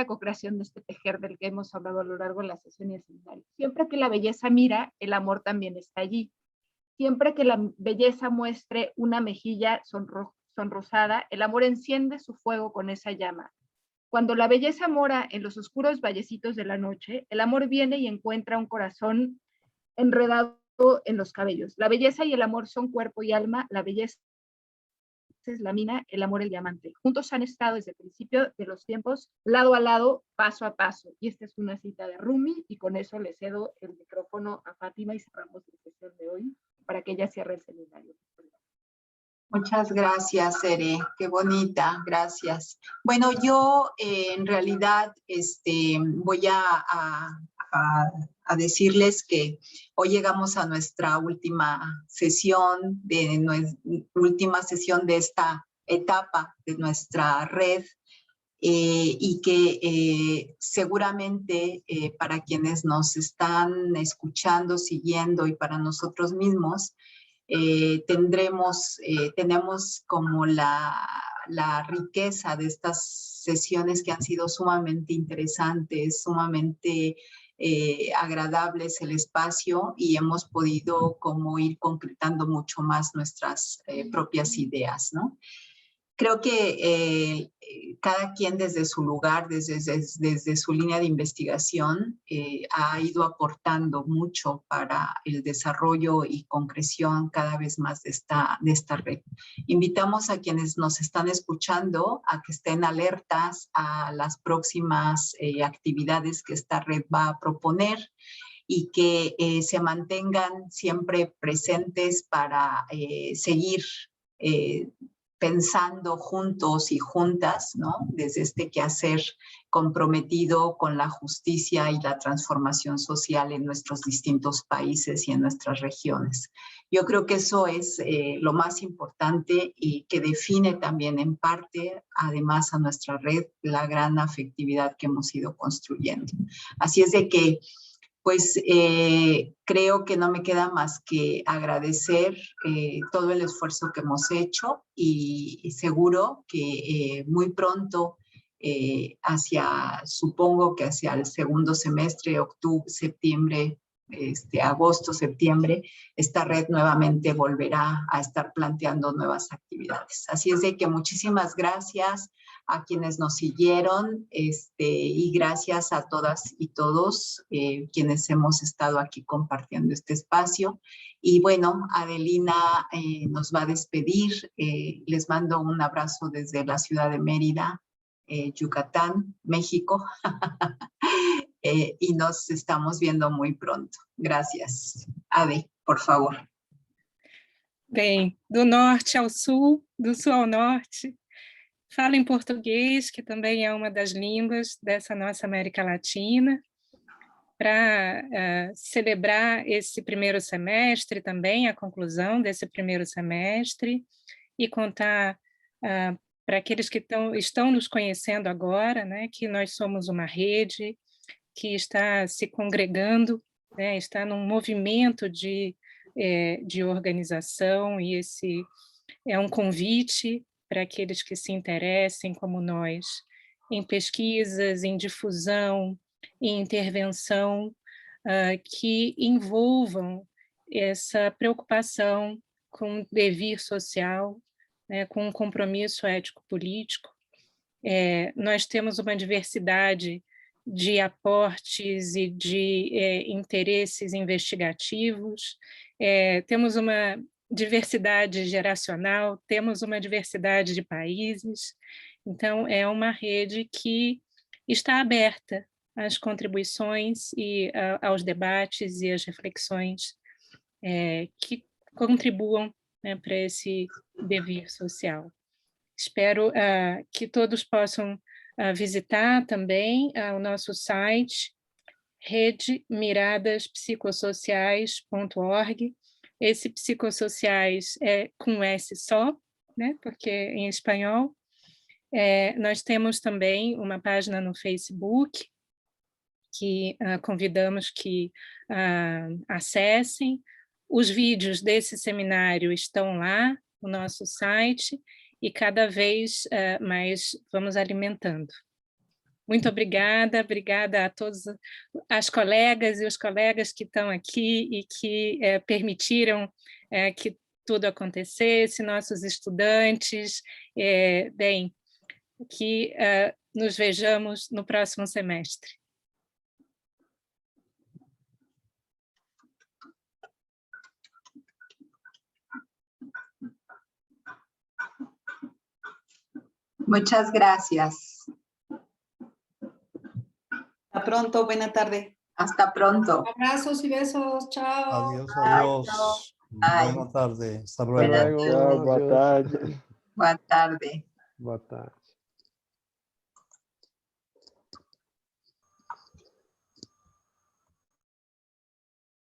[SPEAKER 4] co-creación, de este tejer del que hemos hablado a lo largo de la sesión y el seminario, siempre que la belleza mira, el amor también está allí. Siempre que la belleza muestre una mejilla sonrosada, el amor enciende su fuego con esa llama. Cuando la belleza mora en los oscuros vallecitos de la noche, el amor viene y encuentra un corazón enredado en los cabellos. La belleza y el amor son cuerpo y alma. La belleza es la mina, el amor el diamante. Juntos han estado desde el principio de los tiempos, lado a lado, paso a paso. Y esta es una cita de Rumi, y con eso le cedo el micrófono a Fátima y cerramos la sesión de hoy para que ella cierre el seminario.
[SPEAKER 5] Muchas gracias, Ere. Qué bonita, gracias. Bueno, yo en realidad voy a decirles que hoy llegamos a nuestra última sesión de esta etapa de nuestra red, y que seguramente para quienes nos están escuchando, siguiendo, y para nosotros mismos, tenemos como la riqueza de estas sesiones que han sido sumamente interesantes, sumamente agradables el espacio y hemos podido como ir concretando mucho más nuestras propias ideas, ¿no? Creo que cada quien desde su lugar, desde su línea de investigación, ha ido aportando mucho para el desarrollo y concreción cada vez más de esta red. Invitamos a quienes nos están escuchando a que estén alertas a las próximas actividades que esta red va a proponer y que se mantengan siempre presentes para seguir pensando juntos y juntas, ¿no? Desde este quehacer comprometido con la justicia y la transformación social en nuestros distintos países y en nuestras regiones. Yo creo que eso es lo más importante y que define también en parte, además a nuestra red, la gran afectividad que hemos ido construyendo. Así es de que pues creo que no me queda más que agradecer todo el esfuerzo que hemos hecho y seguro que muy pronto, supongo que hacia el segundo semestre, octubre, septiembre, agosto, septiembre, esta red nuevamente volverá a estar planteando nuevas actividades. Así es de que muchísimas gracias a quienes nos siguieron y gracias a todas y todos quienes hemos estado aquí compartiendo este espacio. Y bueno, Adelina nos va a despedir. Les mando un abrazo desde la ciudad de Mérida, Yucatán, México. Y nos estamos viendo muy pronto. Gracias. Ade, por favor.
[SPEAKER 2] Bem, do norte ao sul, do sul ao norte, falo em português, que também é uma das línguas dessa nossa América Latina, para celebrar esse primeiro semestre também, a conclusão desse primeiro semestre, e contar para aqueles que estão nos conhecendo agora, né, que nós somos uma rede que está se congregando, né, está num movimento de organização, e esse é um convite para aqueles que se interessem, como nós, em pesquisas, em difusão, em intervenção, que envolvam essa preocupação com o dever social, né, com um compromisso ético-político. Nós temos uma diversidade de aportes e de interesses investigativos, temos uma diversidade geracional, temos uma diversidade de países, então é uma rede que está aberta às contribuições e aos debates e às reflexões que contribuam, né, para esse dever social. Espero que todos possam visitar também o nosso site, redemiradasPsicossociais.org. Esse psicossociais é com S só, né, porque é em espanhol. Nós temos também uma página no Facebook, que convidamos que acessem. Os vídeos desse seminário estão lá no nosso site, e cada vez mais vamos alimentando. Muito obrigada, obrigada a todas as colegas e os colegas que estão aqui e que permitiram que tudo acontecesse, nossos estudantes, bem, que nos vejamos no próximo semestre.
[SPEAKER 5] Muchas gracias.
[SPEAKER 1] Hasta pronto, buena tarde.
[SPEAKER 5] Hasta pronto.
[SPEAKER 6] Abrazos y besos, chao.
[SPEAKER 10] Adiós, adiós.
[SPEAKER 5] Bye.
[SPEAKER 10] Buena tarde. Hasta
[SPEAKER 5] Buena
[SPEAKER 10] luego.
[SPEAKER 7] Boa tarde.
[SPEAKER 5] Boa tarde.
[SPEAKER 7] Boa tarde.